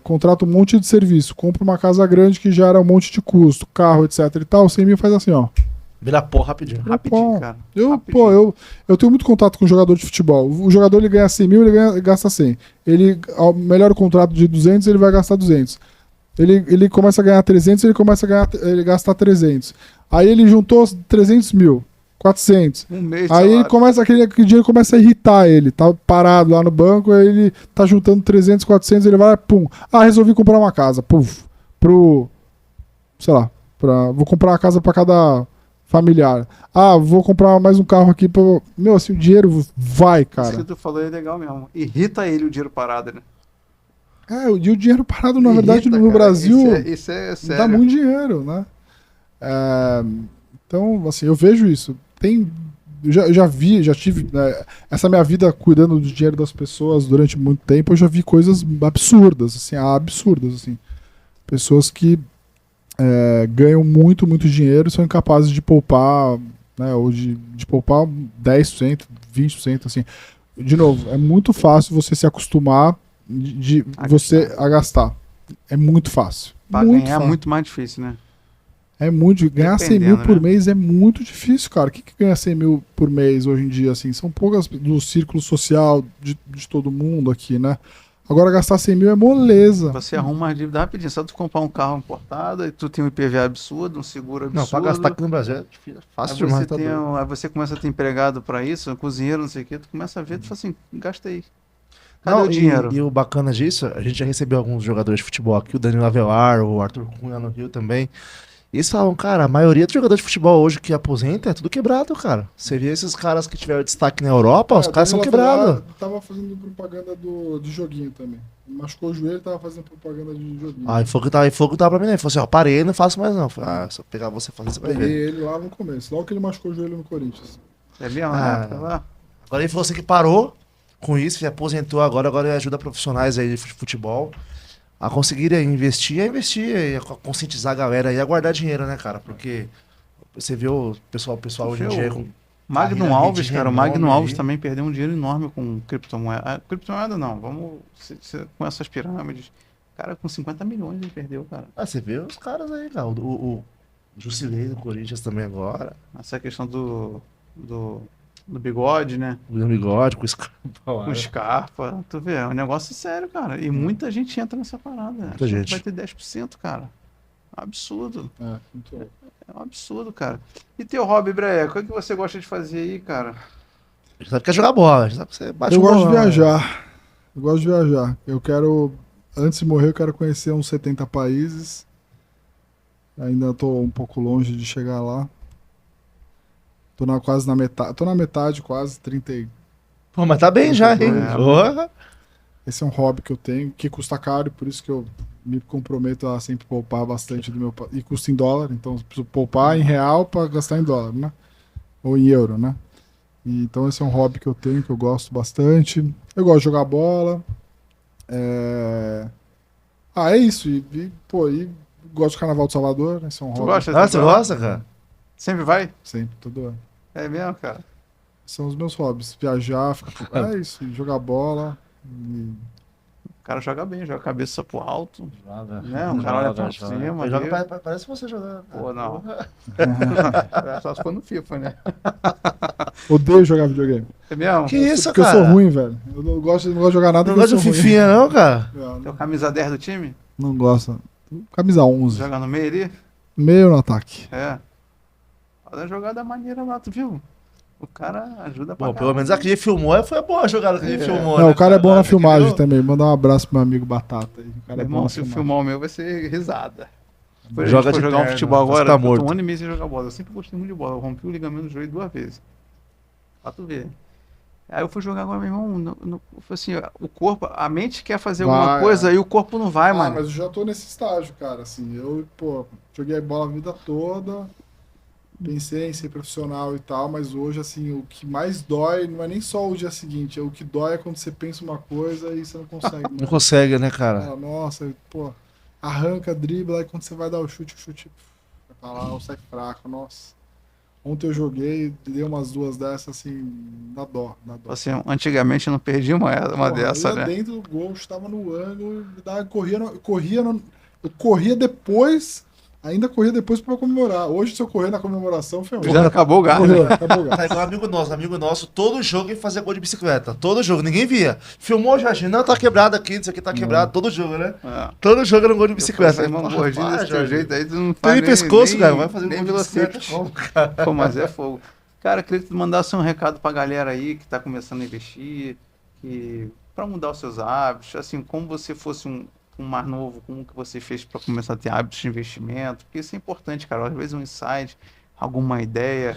contrata um monte de serviço, compra uma casa grande que gera um monte de custo, carro, etc e tal, 100 mil faz assim, ó. Vira pó rapidinho. Rapidinho, cara. Eu tenho muito contato com jogador de futebol. O jogador ele ganha 100 mil, ele gasta 100. Ele melhora o contrato de 200, ele vai gastar 200. Ele começa a ganhar 300, ele gasta 300. Aí ele juntou 300 mil, 400. Um mês. Aí ele começa, aquele dinheiro começa a irritar ele. Tá parado lá no banco, aí ele tá juntando 300, 400, ele vai, pum. Resolvi comprar uma casa. Puf. Vou comprar uma casa pra cada familiar. Vou comprar mais um carro aqui. Assim, o dinheiro vai, cara. Isso que tu falou é legal mesmo. Irrita ele o dinheiro parado, né? E o dinheiro parado, na verdade, no Brasil, isso é sério. dá muito dinheiro, né? Então, assim, eu vejo isso. Eu já tive, né, essa minha vida cuidando do dinheiro das pessoas durante muito tempo, eu já vi coisas absurdas, assim. Pessoas que ganham muito, muito dinheiro e são incapazes de poupar, né, ou de poupar 10%, 20%, assim. De novo, é muito fácil você se acostumar a gastar. É muito fácil. Pra ganhar é muito mais difícil, né? Ganhar 100 mil por né? mês é muito difícil, cara. O que ganha 100 mil por mês hoje em dia, assim? São poucas do círculo social de todo mundo aqui, né? Agora gastar 100 mil é moleza. Você arruma uma dívida rapidinho. Só tu comprar um carro importado, aí tu tem um IPVA absurdo, um seguro absurdo. Não, pra gastar aqui no Brasil é fácil Aí demais. você, aí você começa a ter empregado pra isso, um cozinheiro, não sei o quê, tu começa a ver, tu fala assim, gasta aí. Cadê o dinheiro? E o bacana disso, a gente já recebeu alguns jogadores de futebol aqui, o Danilo Avelar, o Arthur Cunha no Rio também. E eles falam, cara, a maioria dos jogadores de futebol hoje que aposenta é tudo quebrado, cara. Você vê esses caras que tiveram destaque na Europa, os caras são quebrados. Tava fazendo propaganda de joguinho também. Machucou o joelho, tava fazendo propaganda de joguinho. Aí fogo tava pra mim, né? Ele falou assim, ó, parei, não faço mais não. Falei, se eu pegar você fazer, você vai Peguei ver. ele lá no começo, logo que ele machucou o joelho no Corinthians. É mesmo, Ah. né? Lá. Agora ele falou assim que parou com isso, se aposentou agora ele ajuda profissionais aí de futebol a conseguirem investir e a conscientizar a galera e a guardar dinheiro, né, cara? Porque você vê o pessoal hoje em dia com Magno carreira Alves, de cara, o renome Magno Alves aí. também perdeu um dinheiro enorme com criptomoeda. Ah, criptomoeda não, vamos com essas pirâmides. Cara, com 50 milhões ele perdeu, cara. Ah, você vê os caras aí, cara. O Jusilei do Corinthians também agora. Essa questão do bigode, né? O William Bigode, com o Scarpa. Com Scarpa. Tu vê, é um negócio sério, cara. E muita gente entra nessa parada. Muita gente. Vai ter 10%, cara. Absurdo. É, muito louco. É um absurdo, cara. E teu hobby, Breia? O que você gosta de fazer aí, cara? A gente sabe que é jogar bola. A gente sabe que você bate Eu um gosto de bolão, né? viajar. Eu gosto de viajar. Eu quero, antes de morrer, eu quero conhecer uns 70 países. Ainda tô um pouco longe de chegar lá. Quase na metade. Tô na metade, quase 30. Pô, mas tá bem já, hein? É. Porra. Esse é um hobby que eu tenho, que custa caro, e por isso que eu me comprometo a sempre poupar bastante do meu. E custa em dólar, então eu preciso poupar em real para gastar em dólar, né? Ou em euro, né? E, então esse é um hobby que eu tenho, que eu gosto bastante. Eu gosto de jogar bola. É isso. E gosto de Carnaval de Salvador, esse é um Tu hobby. gosta? Ah, você gosta, cara? Sempre vai? Sempre, todo ano. É mesmo, cara? São os meus hobbies. Viajar, é isso, jogar bola. E... O cara joga bem, joga a cabeça pro alto. Joga. Né? Um cara olha pra cima. Joga, ali. parece você jogando. Pô, não. Só se for no FIFA, né? Odeio jogar videogame. É mesmo? Que isso, Porque cara? eu sou ruim, velho. Eu não gosto de jogar nada. Não porque gosta eu de sou ruim. fifinha, não, cara? Teu camisa 10 do time? Não gosto. Camisa 11. Joga no meio ali? Meio no ataque. É. Faz a jogada maneira lá, tu viu? O cara ajuda pra Bom, pelo caralho. menos a que ele filmou foi boa a jogada que ele filmou. Não, né, o cara é bom na Você filmagem viu? também. Mandar um abraço pro meu amigo Batata. Aí. O cara Meu é bom irmão, na se eu filmagem. filmar o meu, vai ser risada. Depois Joga a gente de foi jogar um terno, futebol vai agora, ficar eu tô morto. um ano e meio sem jogar bola. Eu sempre gostei muito de bola. Eu rompi o ligamento do joelho 2 vezes. Pra tu ver. Aí eu fui jogar agora, meu irmão, assim, o corpo, a mente quer fazer alguma Vai, coisa e o corpo não vai, mano. Mas eu já tô nesse estágio, cara. Assim, eu, joguei bola a vida toda. Pensei em ser profissional e tal, mas hoje, assim, o que mais dói não é nem só o dia seguinte, o que dói é quando você pensa uma coisa e você não consegue. Não consegue, né, cara? Fala, nossa, arranca, dribla, aí quando você vai dar o chute vai pra lá, ou sai fraco, nossa. Ontem eu joguei, dei umas 2 dessas, assim, dá dó. Assim, antigamente eu não perdi uma Porra, dessa, eu ia né? dentro do gol, estava no ângulo, eu corria depois, ainda corria depois pra comemorar. Hoje, se eu correr na comemoração, ferrou. Já acabou o gato. Morreu, acabou o gato. Tá igual amigo nosso, todo jogo ele fazia gol de bicicleta. Todo jogo, ninguém via. Filmou já, não, tá quebrado aqui, isso aqui tá quebrado, todo jogo, né? É. Todo jogo era um gol de bicicleta. Irmão, gordinho desse teu jeito aí, tu não Tem faz nem pescoço, cara, vai fazer nem gol de bicicleta velocípede. como, cara? Pô, mas é fogo. Cara, queria que tu mandasse um recado pra galera aí que tá começando a investir, pra mudar os seus hábitos, assim, como você fosse um mais novo, como que você fez pra começar a ter hábitos de investimento, porque isso é importante, cara, às vezes um insight, alguma ideia,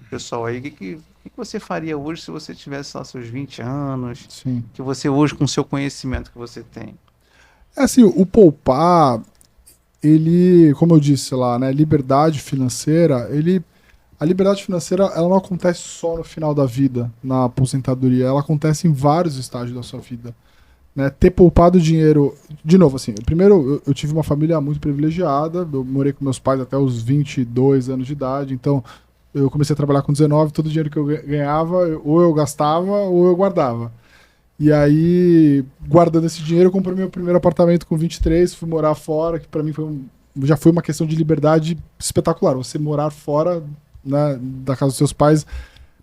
pessoal aí, o que você faria hoje se você tivesse lá seus 20 anos, Sim. que você hoje, com o seu conhecimento que você tem? É assim, o poupar, ele, como eu disse lá, né, liberdade financeira, a liberdade financeira, ela não acontece só no final da vida, na aposentadoria, ela acontece em vários estágios da sua vida. Né, ter poupado dinheiro, de novo, assim, primeiro eu tive uma família muito privilegiada, eu morei com meus pais até os 22 anos de idade, então eu comecei a trabalhar com 19, todo o dinheiro que eu ganhava, ou eu gastava ou eu guardava. E aí, guardando esse dinheiro, eu comprei meu primeiro apartamento com 23, fui morar fora, que pra mim já foi uma questão de liberdade espetacular, você morar fora, né, da casa dos seus pais,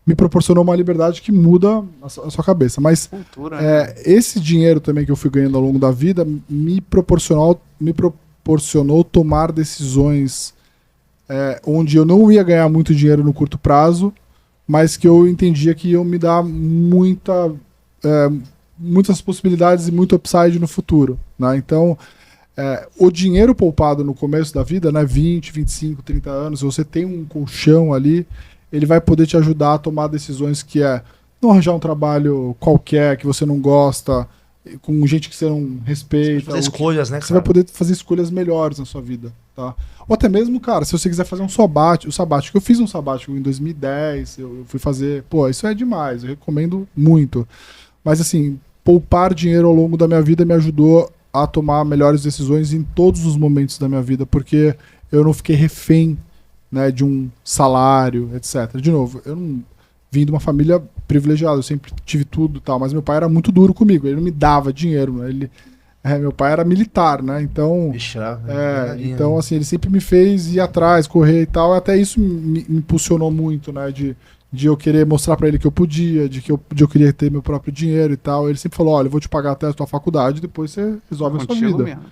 me proporcionou uma liberdade que muda a sua cabeça. Mas Cultura, né? esse dinheiro também que eu fui ganhando ao longo da vida me proporcionou tomar decisões onde eu não ia ganhar muito dinheiro no curto prazo, mas que eu entendia que iam me dar muitas possibilidades e muito upside no futuro, né? Então, o dinheiro poupado no começo da vida, né, 20, 25, 30 anos, se você tem um colchão ali, ele vai poder te ajudar a tomar decisões que não arranjar um trabalho qualquer que você não gosta, com gente que você não respeita. Fazer escolhas, né, Você cara? vai poder fazer escolhas melhores na sua vida, tá? Ou até mesmo, cara, se você quiser fazer um sabático, eu fiz um sabático em 2010, eu fui fazer, isso é demais, eu recomendo muito. Mas assim, poupar dinheiro ao longo da minha vida me ajudou a tomar melhores decisões em todos os momentos da minha vida, porque eu não fiquei refém, né, de um salário, etc. De novo, eu não vim de uma família privilegiada, eu sempre tive tudo e tal, mas meu pai era muito duro comigo, ele não me dava dinheiro, né? Meu pai era militar, né? Então, então assim, ele sempre me fez ir atrás, correr e tal, até isso me impulsionou muito, né, de eu querer mostrar pra ele que eu podia, de que eu queria ter meu próprio dinheiro e tal. Ele sempre falou, olha, eu vou te pagar até a tua faculdade, depois você resolve a sua vida. Mesmo.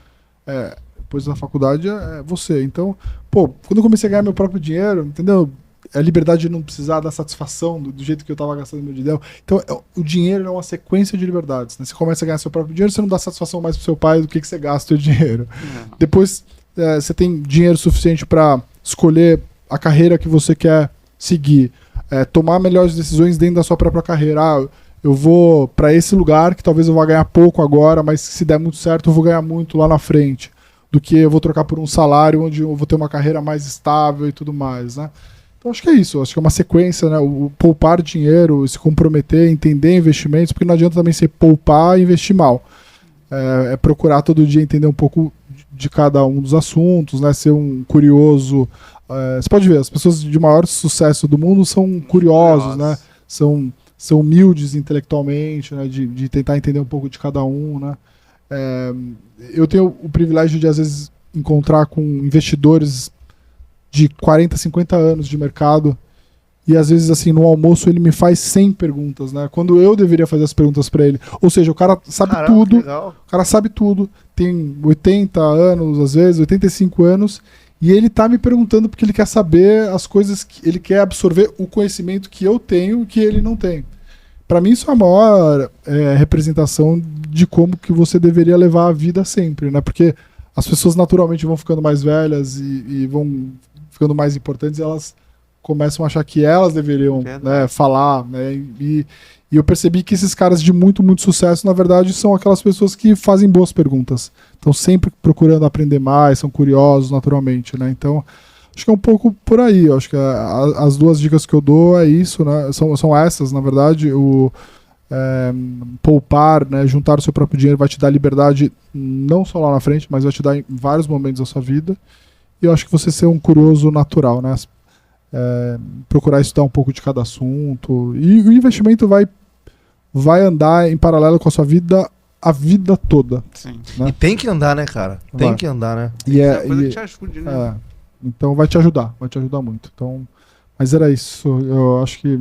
Depois da faculdade é você. Então, quando eu comecei a ganhar meu próprio dinheiro, entendeu? A liberdade de não precisar da satisfação do jeito que eu tava gastando meu dinheiro. Então, o dinheiro é uma sequência de liberdades, né? Você começa a ganhar seu próprio dinheiro, você não dá satisfação mais pro seu pai do que você gasta o dinheiro. Depois, você tem dinheiro suficiente para escolher a carreira que você quer seguir. Tomar melhores decisões dentro da sua própria carreira. Eu vou para esse lugar que talvez eu vá ganhar pouco agora, mas se der muito certo eu vou ganhar muito lá na frente, do que eu vou trocar por um salário onde eu vou ter uma carreira mais estável e tudo mais, né? Então acho que é isso, acho que é uma sequência, né? O poupar dinheiro, se comprometer, entender investimentos, porque não adianta também você poupar e investir mal. Procurar todo dia entender um pouco de cada um dos assuntos, né? Ser um curioso. Você pode ver, as pessoas de maior sucesso do mundo são curiosos, né? São humildes intelectualmente, né? De tentar entender um pouco de cada um, né? Eu tenho o privilégio de, às vezes, encontrar com investidores de 40, 50 anos de mercado e, às vezes, assim, no almoço ele me faz 100 perguntas, né? Quando eu deveria fazer as perguntas para ele. Ou seja, o cara sabe tudo, o cara sabe tudo, tem 80 anos, às vezes, 85 anos, e ele tá me perguntando porque ele quer saber as coisas que ele quer absorver, o conhecimento que eu tenho e que ele não tem. Para mim isso é a maior representação de como que você deveria levar a vida sempre, né? Porque as pessoas naturalmente vão ficando mais velhas e vão ficando mais importantes, e elas começam a achar que elas deveriam, né, falar, né? E eu percebi que esses caras de muito, muito sucesso, na verdade, são aquelas pessoas que fazem boas perguntas. Estão sempre procurando aprender mais, são curiosos naturalmente, né? Então, acho que é um pouco por aí. Eu acho que as duas dicas que eu dou é isso, né? São essas, na verdade. Poupar, né? Juntar o seu próprio dinheiro vai te dar liberdade não só lá na frente, mas vai te dar em vários momentos da sua vida. E eu acho que você ser um curioso natural, né? Procurar estudar um pouco de cada assunto. E o investimento vai andar em paralelo com a sua vida a vida toda. Sim. Né? E tem que andar, né, cara? Tem que andar, né? É coisa que te ajude, né? Então vai te ajudar muito. Então, mas era isso. Eu acho que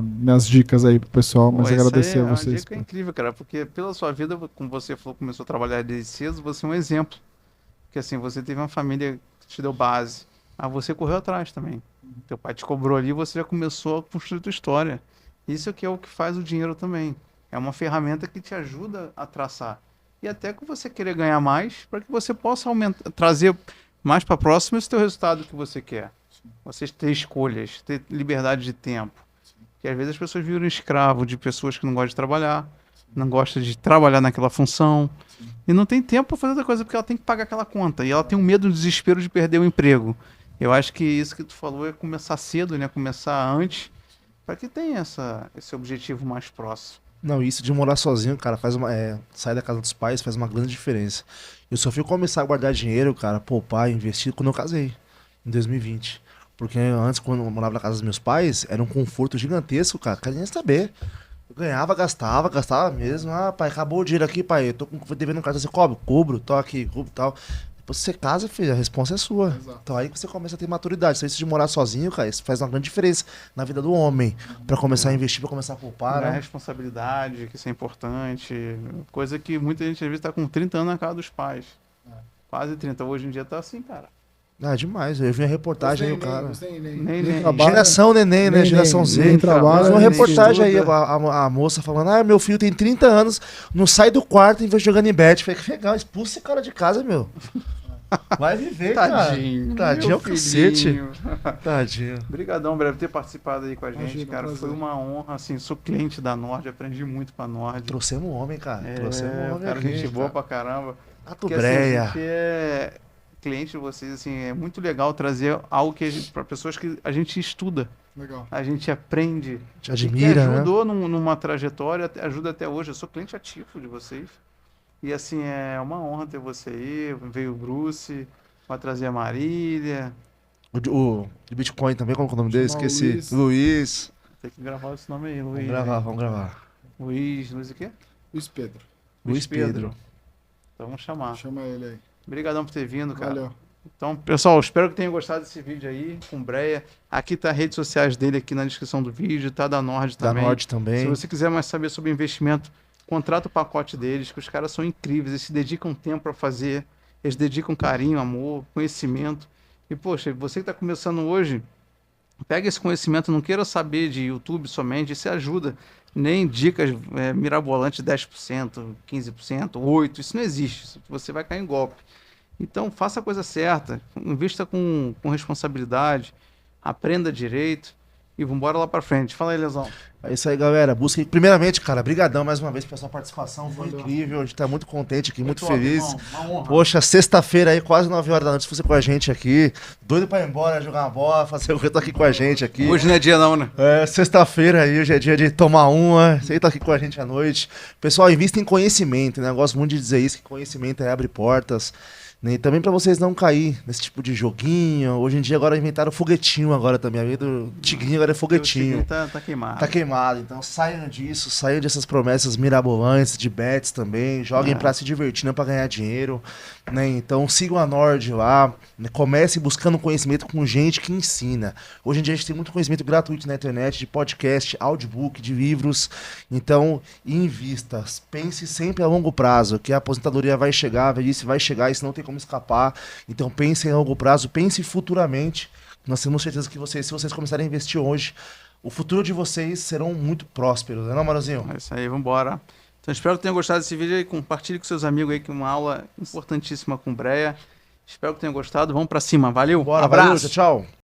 minhas dicas aí pro pessoal, mas agradecer a vocês. Uma dica incrível, cara, porque pela sua vida, como você falou, começou a trabalhar desde cedo, você é um exemplo. Porque assim, você teve uma família que te deu base, mas você correu atrás também. Teu pai te cobrou ali, você já começou a construir tua história. Isso que é o que faz o dinheiro também. É uma ferramenta que te ajuda a traçar. E até que você querer ganhar mais, para que você possa trazer mais para próximo esse teu resultado que você quer. Você ter escolhas, ter liberdade de tempo. Porque às vezes as pessoas viram escravo de pessoas que não gostam de trabalhar, não gostam de trabalhar naquela função, e não tem tempo para fazer outra coisa, porque ela tem que pagar aquela conta. E ela tem um medo, um desespero de perder o emprego. Eu acho que isso que tu falou é começar cedo, né? Começar antes, para que tenha esse objetivo mais próximo. Não, isso de morar sozinho, cara, sair da casa dos pais faz uma grande diferença. Eu só fui começar a guardar dinheiro, cara, poupar, investir quando eu casei, em 2020. Porque antes, quando eu morava na casa dos meus pais, era um conforto gigantesco, cara, queria nem saber. Eu ganhava, gastava mesmo. Ah, pai, acabou o dinheiro aqui, pai, eu tô devendo um cartão, você cobro? Cubro, tô aqui, cubro e tal. Você casa, filho, a responsa é sua. Exato. Então aí que você começa a ter maturidade. Se você de morar sozinho, cara, isso faz uma grande diferença na vida do homem. Pra começar a investir, pra começar a poupar, A né? responsabilidade, que isso é importante. Coisa que muita gente às vezes tá com 30 anos na casa dos pais. Quase 30. Hoje em dia tá assim, cara. Ah, demais. Eu vi a reportagem aí, o cara. Nem trabalha. Geração neném, né? Nem, Geração nem, Z. nem trabalha, Mas uma nem reportagem aí, estuda. a moça falando, meu filho tem 30 anos, não sai do quarto e vai jogando em bet. Falei, que legal, expulsa esse cara de casa, meu. Vai viver, Tadinho. cara. Tadinho é o cacete. Tadinho. Obrigadão, Breve, por ter participado aí com a gente, Imagina, cara. prazer. Foi uma honra, assim, sou cliente da Nord, aprendi muito com a Nord. Trouxemos um homem, cara. Trouxemos um homem cara, aqui. gente boa pra caramba. Pato Porque, assim, Breia. a gente é cliente de vocês, assim, é muito legal trazer algo que para pessoas que a gente estuda, Legal. a gente aprende. Te admira, que né? ajudou numa trajetória, ajuda até hoje. Eu sou cliente ativo de vocês. E assim, é uma honra ter você aí. Veio o Bruce, vai trazer a Marília. O de Bitcoin também, como é o nome dele? Chama Esqueci. Luiz. Luiz. Tem que gravar esse nome aí, Luiz. Vamos gravar. Luiz o quê? Luiz Pedro. Luiz Pedro. Então vamos chamar. Chama ele aí. Obrigadão por ter vindo, cara. Valeu. Então, pessoal, espero que tenham gostado desse vídeo aí com o Breia. Aqui tá as redes sociais dele aqui na descrição do vídeo, tá da Nord Da também. Norte Se também. você quiser mais saber sobre investimento, contrata o pacote deles, que os caras são incríveis, eles se dedicam tempo para fazer, eles dedicam carinho, amor, conhecimento. E, poxa, você que está começando hoje, pega esse conhecimento, não queira saber de YouTube somente, isso ajuda. Nem dicas mirabolantes 10%, 15%, 8%, isso não existe. Você vai cair em golpe. Então, faça a coisa certa, invista com responsabilidade, aprenda direito e vamos embora lá para frente. Fala aí, Lesão. É isso aí, galera. Busquem. Primeiramente, cara, brigadão mais uma vez pela sua participação. Foi incrível. A gente tá muito contente aqui, muito feliz. Irmão, uma honra. Poxa, sexta-feira aí, quase 9 horas da noite, você com a gente aqui. Doido pra ir embora, jogar uma bola, fazer o que tá aqui com a gente aqui. Hoje não é dia não, né? É, sexta-feira aí, hoje é dia de tomar uma. Você tá aqui com a gente à noite. Pessoal, invista em conhecimento, né? Eu gosto muito de dizer isso, que conhecimento abre portas. Né? E também pra vocês não cair nesse tipo de joguinho. Hoje em dia agora inventaram foguetinho agora também. A vida do tigrinho agora é foguetinho. Tá queimado. Tá queimado, então saiam disso, saiam dessas promessas mirabolantes, de bets também, joguem pra se divertir, não pra ganhar dinheiro, né? Então sigam a Nord lá, né? Comecem buscando conhecimento com gente que ensina. Hoje em dia a gente tem muito conhecimento gratuito na internet, de podcast, audiobook, de livros, então invista, pense sempre a longo prazo, que a aposentadoria vai chegar, a velhice vai chegar, isso não tem como escapar, então pense em longo prazo, pense futuramente. Nós temos certeza que vocês, se vocês começarem a investir hoje, o futuro de vocês serão muito prósperos, né, não, Marozinho? É isso aí, vambora. Então espero que tenham gostado desse vídeo aí, compartilhe com seus amigos aí, que é uma aula importantíssima com o Breia. Espero que tenham gostado, vamos pra cima, valeu, Bora, abraço! valeu, tchau, tchau.